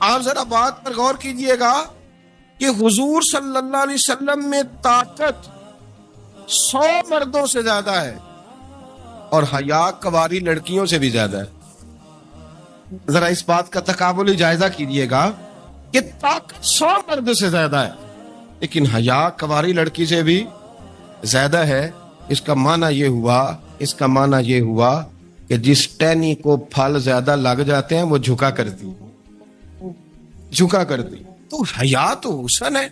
آپ ذرا بات پر غور کیجئے گا کہ حضور صلی اللہ علیہ وسلم میں طاقت 100 مردوں سے زیادہ ہے اور حیا کواری لڑکیوں سے بھی زیادہ ہے. ذرا اس بات کا تقابلی جائزہ کیجئے گا کہ طاقت 100 مرد سے زیادہ ہے لیکن حیا کواری لڑکی سے بھی زیادہ ہے. اس کا معنی یہ ہوا کہ جس ٹہنی کو پھل زیادہ لگ جاتے ہیں وہ جھکا کرتی. تو حیا تو حسن ہے،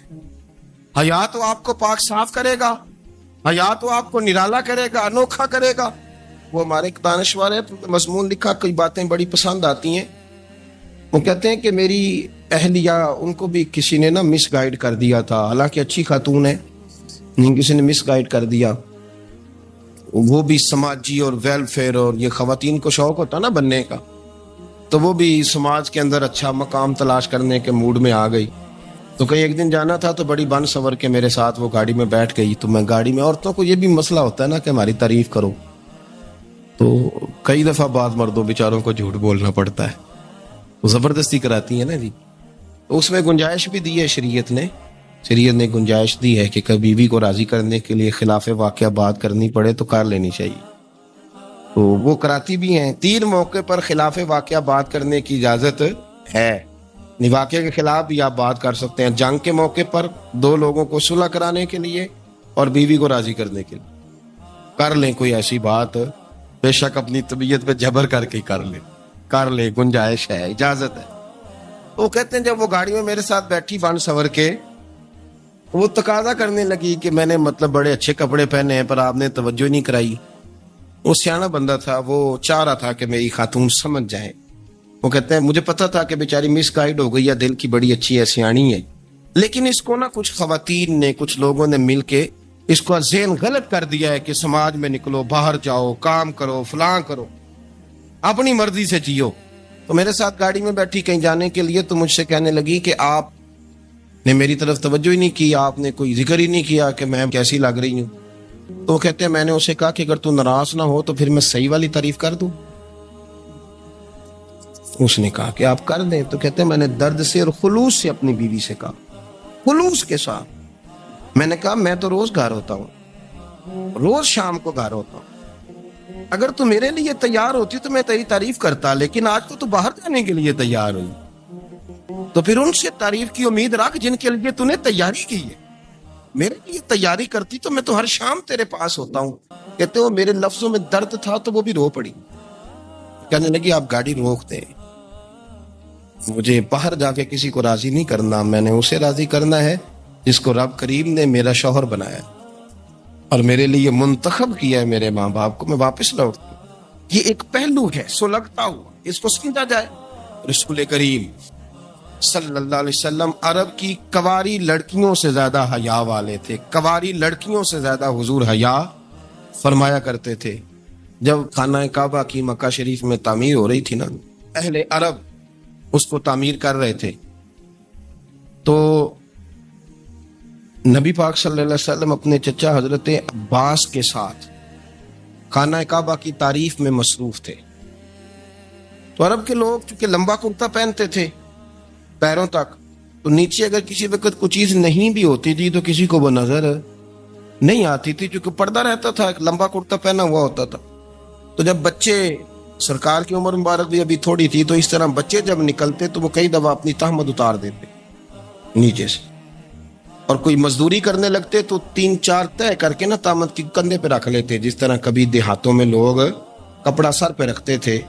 حیا تو آپ کو پاک صاف کرے گا، حیا تو آپ کو نرالا کرے گا، انوکھا کرے گا. وہ ہمارے ایک دانشور ہے، مضمون لکھا، کئی باتیں بڑی پسند آتی ہیں. وہ کہتے ہیں کہ میری اہلیہ، ان کو بھی کسی نے مس گائیڈ کر دیا تھا، حالانکہ اچھی خاتون ہے، کسی نے مس گائیڈ کر دیا. وہ بھی سماجی اور ویلفیئر اور یہ خواتین کو شوق ہوتا نا بننے کا، تو وہ بھی سماج کے اندر اچھا مقام تلاش کرنے کے موڈ میں آ گئی. تو کہیں ایک دن جانا تھا تو بڑی بن سور کے میرے ساتھ وہ گاڑی میں بیٹھ گئی. تو میں گاڑی میں، عورتوں کو یہ بھی مسئلہ ہوتا ہے نا کہ ہماری تعریف کرو، تو کئی دفعہ بعض مردوں بیچاروں کو جھوٹ بولنا پڑتا ہے، وہ زبردستی کراتی ہیں نا جی. اس میں گنجائش بھی دی ہے شریعت نے گنجائش دی ہے کہ کبھی بیوی کو راضی کرنے کے لیے خلاف واقعہ بات کرنی پڑے تو کر لینی چاہیے. تو وہ کراتی بھی ہیں. 3 موقع پر خلاف واقعہ بات کرنے کی اجازت ہے. واقعے کے خلاف بھی آپ بات کر سکتے ہیں. جنگ کے موقع پر 2 لوگوں کو صلح کرانے کے لیے اور بیوی کو راضی کرنے کے لیے کر لیں کوئی ایسی بات. بے شک اپنی طبیعت پہ جبر کر کے کر لیں، گنجائش ہے، اجازت ہے. وہ کہتے ہیں جب وہ گاڑی میں میرے ساتھ بیٹھی بن سور کے، وہ تقاضا کرنے لگی کہ میں نے بڑے اچھے کپڑے پہنے ہیں پر آپ نے توجہ نہیں کرائی. وہ سیاںا بندہ تھا، وہ چاہ رہا تھا کہ میری خاتون سمجھ جائے. وہ کہتے ہیں مجھے پتا تھا کہ بیچاری مس گائیڈ ہو گئی ہے، دل کی بڑی اچھی ہے، سیاਣੀ ہے، لیکن اس کو کچھ خواتین نے، کچھ لوگوں نے مل کے اس کو ذہن غلط کر دیا ہے کہ سماج میں نکلو، باہر جاؤ، کام کرو، فلاں کرو، اپنی مرضی سے جیو. تو میرے ساتھ گاڑی میں بیٹھی کہیں جانے کے لیے، تو مجھ سے کہنے لگی کہ آپ نے میری طرف توجہ ہی نہیں کی، آپ نے کوئی ذکر ہی نہیں کیا کہ میں کیسی لگ رہی ہوں. تو کہتے ہیں میں نے اسے کہا کہ اگر تو ناراض نہ ہو تو پھر میں صحیح والی تعریف کر دوں. اس نے کہا کہ آپ کر دیں. تو کہتے ہیں میں نے درد سے اور خلوص سے اپنی بیوی سے کہا، خلوص کے ساتھ میں نے کہا میں تو روز گھر ہوتا ہوں، روز شام کو گھر ہوتا ہوں، اگر تو میرے لیے تیار ہوتی تو میں تیری تعریف کرتا، لیکن آج تو باہر جانے کے لیے تیار ہوئی، تو پھر ان سے تعریف کی امید رکھ جن کے لیے تو نے تیاری کی ہے. میرے لیے تیاری کرتی تو میں تو ہر شام تیرے پاس ہوتا ہوں. کہتے ہو میرے لفظوں میں درد تھا تو وہ بھی رو پڑی. کہنے لگی آپ گاڑی روک دیں، مجھے باہر جا کے کسی کو راضی نہیں کرنا، میں نے اسے راضی کرنا ہے جس کو رب کریم نے میرا شوہر بنایا اور میرے لیے منتخب کیا ہے، میرے ماں باپ کو. میں واپس لوٹتا ہوں. یہ ایک پہلو ہے سلگتا ہوا، اس کو سمجھا جائے. رسول کریم صلی اللہ علیہ وسلم عرب کی کواری لڑکیوں سے زیادہ حیا والے تھے. کواری لڑکیوں سے زیادہ حضور حیا فرمایا کرتے تھے. جب خانہ کعبہ کی مکہ شریف میں تعمیر ہو رہی تھی نا، اہل عرب اس کو تعمیر کر رہے تھے، تو نبی پاک صلی اللہ علیہ وسلم اپنے چچا حضرت عباس کے ساتھ خانہ کعبہ کی تعریف میں مصروف تھے. تو عرب کے لوگ چونکہ لمبا کرتا پہنتے تھے پیروں تک، تو نیچے اگر کسی وقت کوئی چیز نہیں بھی ہوتی تھی تو کسی کو وہ نظر نہیں آتی تھی، چونکہ پردہ رہتا تھا، ایک لمبا کرتا پہنا ہوا ہوتا تھا. تو جب بچے، سرکار کی عمر مبارک بھی ابھی تھوڑی تھی، تو اس طرح بچے جب نکلتے تو وہ کئی دفعہ اپنی تہمت اتار دیتے نیچے سے، اور کوئی مزدوری کرنے لگتے تو 3-4 طے کر کے تہمت کی کندھے پہ رکھ لیتے. جس طرح کبھی دیہاتوں میں لوگ کپڑا سر پہ رکھتے تھے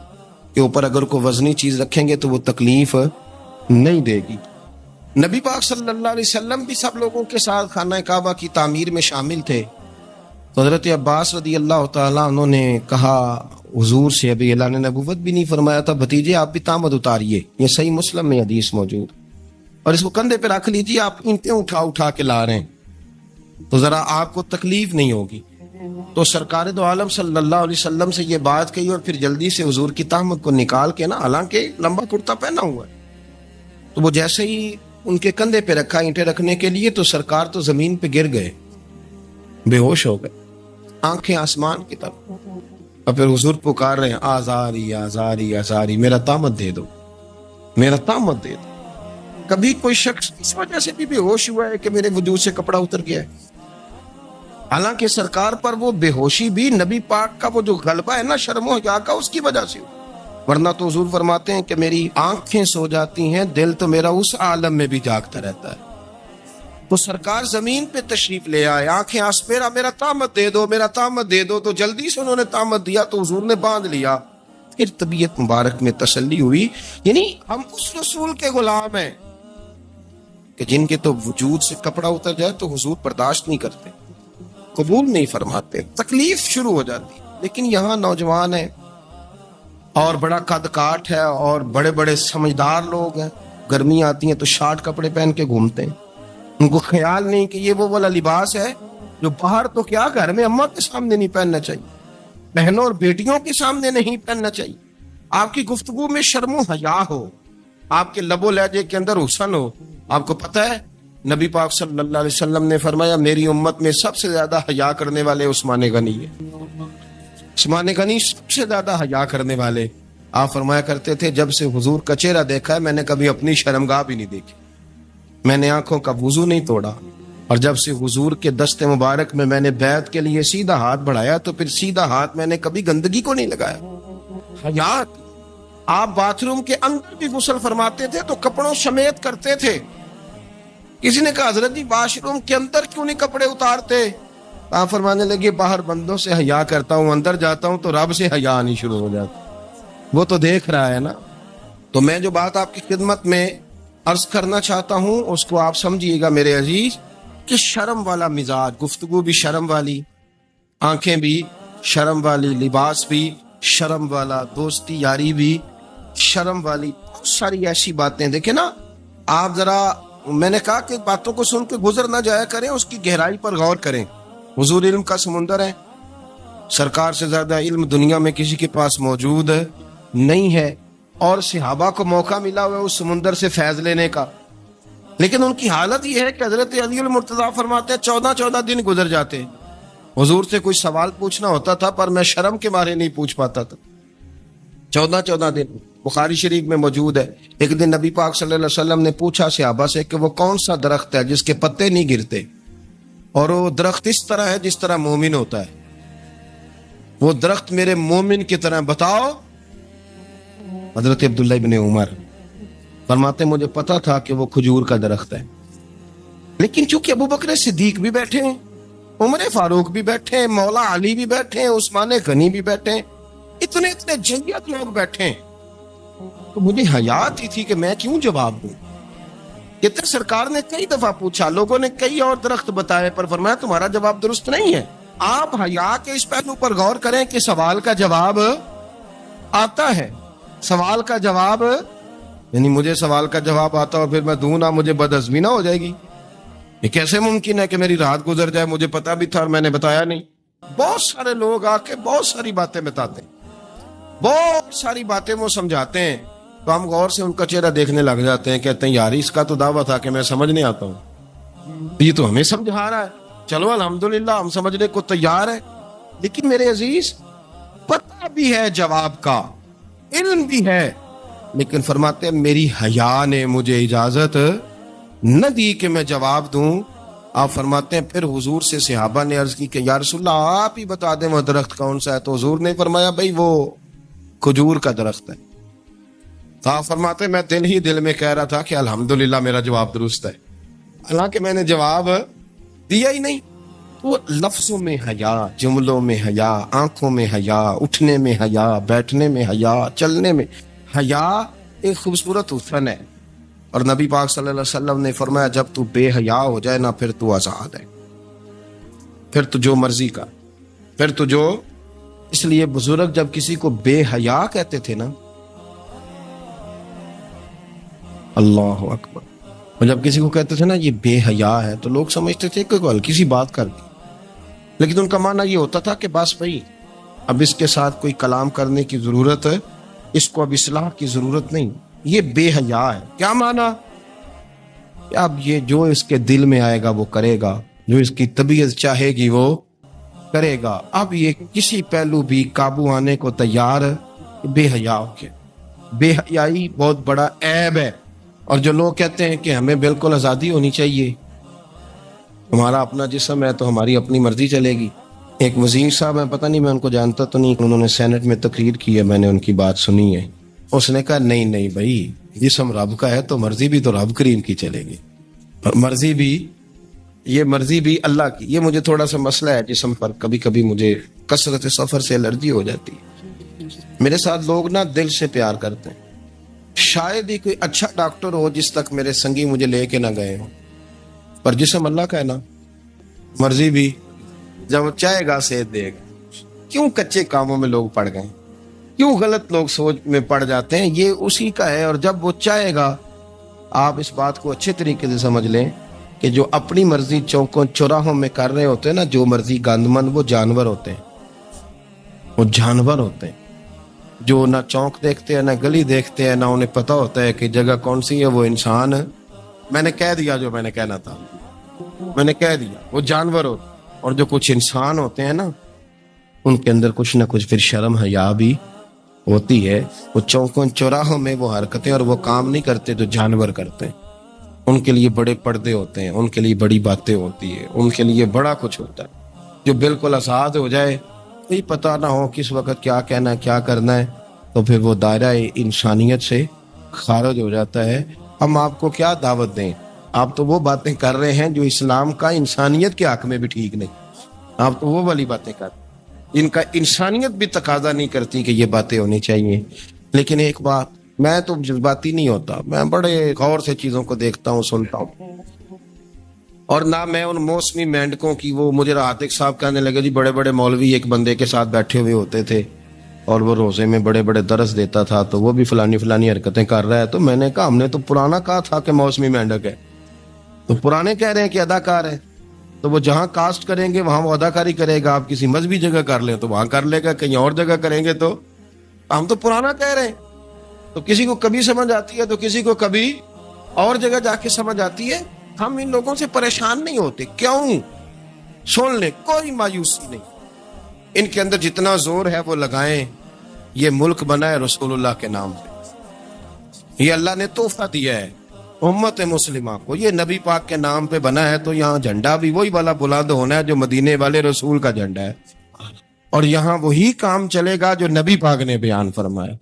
کہ اوپر اگر کوئی وزنی چیز رکھیں گے تو وہ تکلیف نہیں دے گی. نبی پاک صلی اللہ علیہ وسلم بھی سب لوگوں کے ساتھ خانہ کعبہ کی تعمیر میں شامل تھے. تو حضرت عباس رضی اللہ تعالیٰ انہوں نے کہا حضور سے، ابھی اللہ نے نبوت بھی نہیں فرمایا تھا، بھتیجے آپ بھی تامد اتاریے، یہ صحیح مسلم میں حدیث موجود، اور اس کو کندھے پہ رکھ لیجیے، آپ اینٹیں اٹھا اٹھا کے لا رہے ہیں تو ذرا آپ کو تکلیف نہیں ہوگی۔ تو سرکار دو عالم صلی اللہ علیہ وسلم سے یہ بات کہی اور پھر جلدی سے حضور کی تہمت کو نکال کے نا، حالانکہ لمبا کرتا پہنا ہوا ہے، تو وہ جیسے ہی ان کے کندھے پہ رکھا اینٹیں رکھنے کے لیے تو سرکار تو زمین پہ گر گئے، بے ہوش ہو گئے، آنکھیں آسمان کی طرف، اور پھر حضور پکار رہے ہیں آزاری آزاری آزاری، میرا تامت دے دو، میرا تامت دے دو۔ کبھی کوئی شخص اس وجہ سے بھی بے ہوش ہوا ہے کہ میرے وجود سے کپڑا اتر گیا ہے؟ حالانکہ سرکار پر وہ بے ہوشی بھی نبی پاک کا وہ جو غلبہ ہے نا شرم و حیا کا، اس کی وجہ سے، ورنہ تو حضور فرماتے ہیں کہ میری آنکھیں سو جاتی ہیں، دل تو میرا اس عالم میں بھی جاگتا رہتا ہے۔ تو سرکار زمین پہ تشریف لے آئے، آنکھیں آسپیرا، میرا تامت دے دو، میرا تامت دے دو، تو جلدی سے انہوں نے تامت دیا تو حضور نے باندھ لیا۔ پھر طبیعت مبارک میں تسلی ہوئی، یعنی ہم اس رسول کے غلام ہیں کہ جن کے تو وجود سے کپڑا اتر جائے تو حضور برداشت نہیں کرتے، قبول نہیں فرماتے، تکلیف شروع ہو جاتی۔ لیکن یہاں نوجوان ہیں اور بڑا قد کاٹ ہے اور بڑے بڑے سمجھدار لوگ ہیں، گرمی آتی ہیں تو شارٹ کپڑے پہن کے گھومتے ہیں، ان کو خیال نہیں کہ یہ وہ والا لباس ہے جو باہر تو کیا گھر میں اماں کے سامنے نہیں پہننا چاہیے، بہنوں اور بیٹیوں کے سامنے نہیں پہننا چاہیے۔ آپ کی گفتگو میں شرم و حیا ہو، آپ کے لب و لہجے کے اندر حسن ہو۔ آپ کو پتہ ہے نبی پاک صلی اللہ علیہ وسلم نے فرمایا میری امت میں سب سے زیادہ حیا کرنے والے عثمان غنی ہے، عثمان غنی سب سے زیادہ حیا کرنے والے۔ آپ فرمایا کرتے تھے جب سے حضور کا چہرہ دیکھا ہے میں نے کبھی اپنی شرمگاہ بھی نہیں دیکھی، میں نے آنکھوں کا وضو نہیں توڑا، اور جب سے حضور کے دست مبارک میں نے بیعت کے لیے سیدھا ہاتھ بڑھایا تو پھر سیدھا ہاتھ میں نے کبھی گندگی کو نہیں لگایا۔ حیات۔ آپ باتھ روم کے اندر بھی غسل فرماتے تھے تو کپڑوں سمیت کرتے تھے۔ کسی نے کہا حضرت جی واش روم کے اندر کیوں نہیں کپڑے اتارتے؟ آپ فرمانے لگے باہر بندوں سے حیا کرتا ہوں، اندر جاتا ہوں تو رب سے حیا آنی شروع ہو جاتی، وہ تو دیکھ رہا ہے نا۔ تو میں جو بات آپ کی خدمت میں عرض کرنا چاہتا ہوں اس کو آپ سمجھیے گا میرے عزیز، کہ شرم والا مزاج، گفتگو بھی شرم والی، آنکھیں بھی شرم والی، لباس بھی شرم والا، دوستی یاری بھی شرم والی، بہت ساری ایسی باتیں۔ دیکھیں نا آپ ذرا، میں نے کہا کہ باتوں کو سن کے گزر نہ جایا کریں، اس کی گہرائی پر غور کریں۔ حضور علم کا سمندر ہے، سرکار سے زیادہ علم دنیا میں کسی کے پاس موجود نہیں ہے، اور صحابہ کو موقع ملا ہوا ہے اس سمندر سے فیض لینے کا، لیکن ان کی حالت یہ ہے کہ حضرت علی المرتضیٰ فرماتے ہیں 14 دن گزر جاتے، حضور سے کوئی سوال پوچھنا ہوتا تھا پر میں شرم کے مارے نہیں پوچھ پاتا تھا۔ 14 دن بخاری شریف میں موجود ہے۔ ایک دن نبی پاک صلی اللہ علیہ وسلم نے پوچھا صحابہ سے کہ وہ کون سا درخت ہے جس کے پتے نہیں گرتے، اور وہ درخت اس طرح ہے جس طرح مومن ہوتا ہے، وہ درخت میرے مومن کی طرح بتاؤ۔ حضرت عبداللہ ابن عمر فرماتے مجھے پتا تھا کہ وہ کھجور کا درخت ہے، لیکن چونکہ ابو بکر صدیق بھی بیٹھے ہیں، عمر فاروق بھی بیٹھے ہیں، مولا علی بھی بیٹھے ہیں، عثمان غنی بھی بیٹھے ہیں، اتنے جنگیت لوگ بیٹھے ہیں، تو مجھے حیا آتی تھی کہ میں کیوں جواب دوں۔ کہتے سرکار نے کئی دفعہ پوچھا، لوگوں نے کئی اور درخت بتائے، پر فرمایا تمہارا جواب درست نہیں ہے۔ آپ حیا کے اس پہلو پر غور کریں کہ سوال کا جواب آتا ہے، سوال کا جواب، یعنی مجھے سوال کا جواب آتا اور پھر میں دوں نہ، مجھے بدہضمی نہ ہو جائے گی؟ یہ کیسے ممکن ہے کہ میری رات گزر جائے، مجھے پتا بھی تھا اور میں نے بتایا نہیں؟ بہت سارے لوگ آ کے بہت ساری باتیں بتاتے ہیں، بہت ساری باتیں وہ سمجھاتے ہیں، تو ہم غور سے ان کا چہرہ دیکھنے لگ جاتے ہیں، کہتے ہیں یار اس کا تو دعویٰ تھا کہ میں سمجھنے آتا ہوں، یہ تو ہمیں سمجھا رہا ہے، چلو الحمدللہ ہم سمجھنے کو تیار ہیں۔ لیکن میرے عزیز پتہ بھی ہے جواب کا، علم بھی ہے، لیکن فرماتے ہیں میری حیا نے مجھے اجازت نہ دی کہ میں جواب دوں۔ آپ فرماتے ہیں پھر حضور سے صحابہ نے عرض کی کہ یا رسول اللہ آپ ہی بتا دیں وہ درخت کون سا ہے، تو حضور نے فرمایا بھائی وہ کھجور کا درخت ہے۔ تو آپ فرماتے ہیں میں دل ہی دل میں کہہ رہا تھا کہ الحمدللہ میرا جواب درست ہے، حالانکہ میں نے جواب دیا ہی نہیں۔ تو لفظوں میں حیا، جملوں میں حیا، آنکھوں میں حیا، اٹھنے میں حیا، بیٹھنے میں حیا، چلنے میں حیا ایک خوبصورت حسن ہے، اور نبی پاک صلی اللہ علیہ وسلم نے فرمایا جب تو بے حیا ہو جائے نا پھر تو آزاد ہے، پھر تو جو مرضی کا۔ پھر تو جو اس لیے بزرگ جب کسی کو بے حیا کہتے تھے نا، اللہ اکبر، اور جب کسی کو کہتے تھے نا یہ بے حیا ہے تو لوگ سمجھتے تھے کہ کوئی ہلکی سی بات کر دی، لیکن ان کا معنی یہ ہوتا تھا کہ بس بھائی اب اس کے ساتھ کوئی کلام کرنے کی ضرورت ہے، اس کو اب اصلاح کی ضرورت نہیں، یہ بے حیا ہے۔ کیا معنی؟ کہ اب یہ جو اس کے دل میں آئے گا وہ کرے گا، جو اس کی طبیعت چاہے گی وہ کرے گا، اب یہ کسی پہلو بھی قابو آنے کو تیار ہے، بے حیا ہو کے۔ بے حیائی بہت بڑا عیب ہے، اور جو لوگ کہتے ہیں کہ ہمیں بالکل آزادی ہونی چاہیے، ہمارا اپنا جسم ہے تو ہماری اپنی مرضی چلے گی۔ ایک وزیر صاحب ہیں، پتہ نہیں میں ان کو جانتا تو نہیں، انہوں نے سینٹ میں تقریر کی ہے، میں نے ان کی بات سنی ہے، اس نے کہا نہیں بھائی، جسم رب کا ہے تو مرضی بھی تو رب کریم کی چلے گی، اور مرضی بھی اللہ کی۔ یہ مجھے تھوڑا سا مسئلہ ہے جسم پر، کبھی کبھی مجھے کثرت سفر سے الرجی ہو جاتی ہے۔ میرے ساتھ لوگ نا دل سے پیار کرتے ہیں، شاید ہی کوئی اچھا ڈاکٹر ہو جس تک میرے سنگی مجھے لے کے نہ گئے ہوں، پر جسم اللہ کا ہے نا، مرضی بھی جب وہ چاہے گا صحت دے گا۔ کیوں کچے کاموں میں لوگ پڑ گئے، کیوں غلط لوگ سوچ میں پڑ جاتے ہیں؟ یہ اسی کا ہے، اور جب وہ چاہے گا، آپ اس بات کو اچھے طریقے سے سمجھ لیں کہ جو اپنی مرضی چوکوں چوراہوں میں کر رہے ہوتے ہیں نا، جو مرضی گاندمند، وہ جانور ہوتے ہیں، وہ جانور ہوتے ہیں جو نہ چونک دیکھتے ہیں، نہ گلی دیکھتے ہیں، نہ انہیں پتہ ہوتا ہے کہ جگہ کون سی ہے۔ وہ انسان، میں نے کہہ دیا جو میں نے کہنا تھا، میں نے کہہ دیا، وہ جانور ہوتے ہیں۔ اور جو کچھ انسان ہوتے ہیں نا، ان کے اندر کچھ نہ کچھ پھر شرم حیا بھی ہوتی ہے، وہ چوکوں چوراہوں میں وہ حرکتیں اور وہ کام نہیں کرتے جو جانور کرتے ہیں۔ ان کے لیے بڑے پردے ہوتے ہیں، ان کے لیے بڑی باتیں ہوتی ہے، ان کے لیے بڑا کچھ ہوتا ہے۔ جو بالکل آزاد ہو جائے، کوئی پتہ نہ ہو کس وقت کیا کہنا ہے کیا کرنا ہے، تو پھر وہ دائرہ انسانیت سے خارج ہو جاتا ہے۔ ہم آپ کو کیا دعوت دیں؟ آپ تو وہ باتیں کر رہے ہیں جو اسلام کا انسانیت کے حق میں بھی ٹھیک نہیں، آپ تو وہ والی باتیں کر رہے ہیں ان کا انسانیت بھی تقاضا نہیں کرتی کہ یہ باتیں ہونی چاہیے۔ لیکن ایک بات، میں تو جذباتی نہیں ہوتا، میں بڑے غور سے چیزوں کو دیکھتا ہوں، سنتا ہوں، اور نہ میں ان موسمی مینڈکوں کی۔ وہ مجھے عاتق صاحب کہنے لگے جی بڑے بڑے مولوی ایک بندے کے ساتھ بیٹھے ہوئے ہوتے تھے اور وہ روزے میں بڑے بڑے درس دیتا تھا، تو وہ بھی فلانی حرکتیں کر رہا ہے۔ تو میں نے کہا ہم نے تو پرانا کہا تھا کہ موسمی مینڈک ہے، تو پرانے کہہ رہے ہیں کہ اداکار ہے، تو وہ جہاں کاسٹ کریں گے وہاں وہ اداکاری کرے گا۔ آپ کسی مذہبی جگہ کر لیں تو وہاں کر لے گا، کہیں اور جگہ کریں گے تو ہم تو پرانا کہہ رہے ہیں۔ تو کسی کو کبھی سمجھ آتی ہے تو کسی کو کبھی اور جگہ جا کے سمجھ آتی ہے۔ ہم ان لوگوں سے پریشان نہیں ہوتے، کیوں؟ سن لیں، کوئی مایوسی نہیں، ان کے اندر جتنا زور ہے وہ لگائیں۔ یہ ملک بنا ہے رسول اللہ کے نام پہ، یہ اللہ نے تحفہ دیا ہے امت مسلمہ کو، یہ نبی پاک کے نام پہ بنا ہے، تو یہاں جھنڈا بھی وہی والا بلند ہونا ہے جو مدینے والے رسول کا جھنڈا ہے، اور یہاں وہی کام چلے گا جو نبی پاک نے بیان فرمایا۔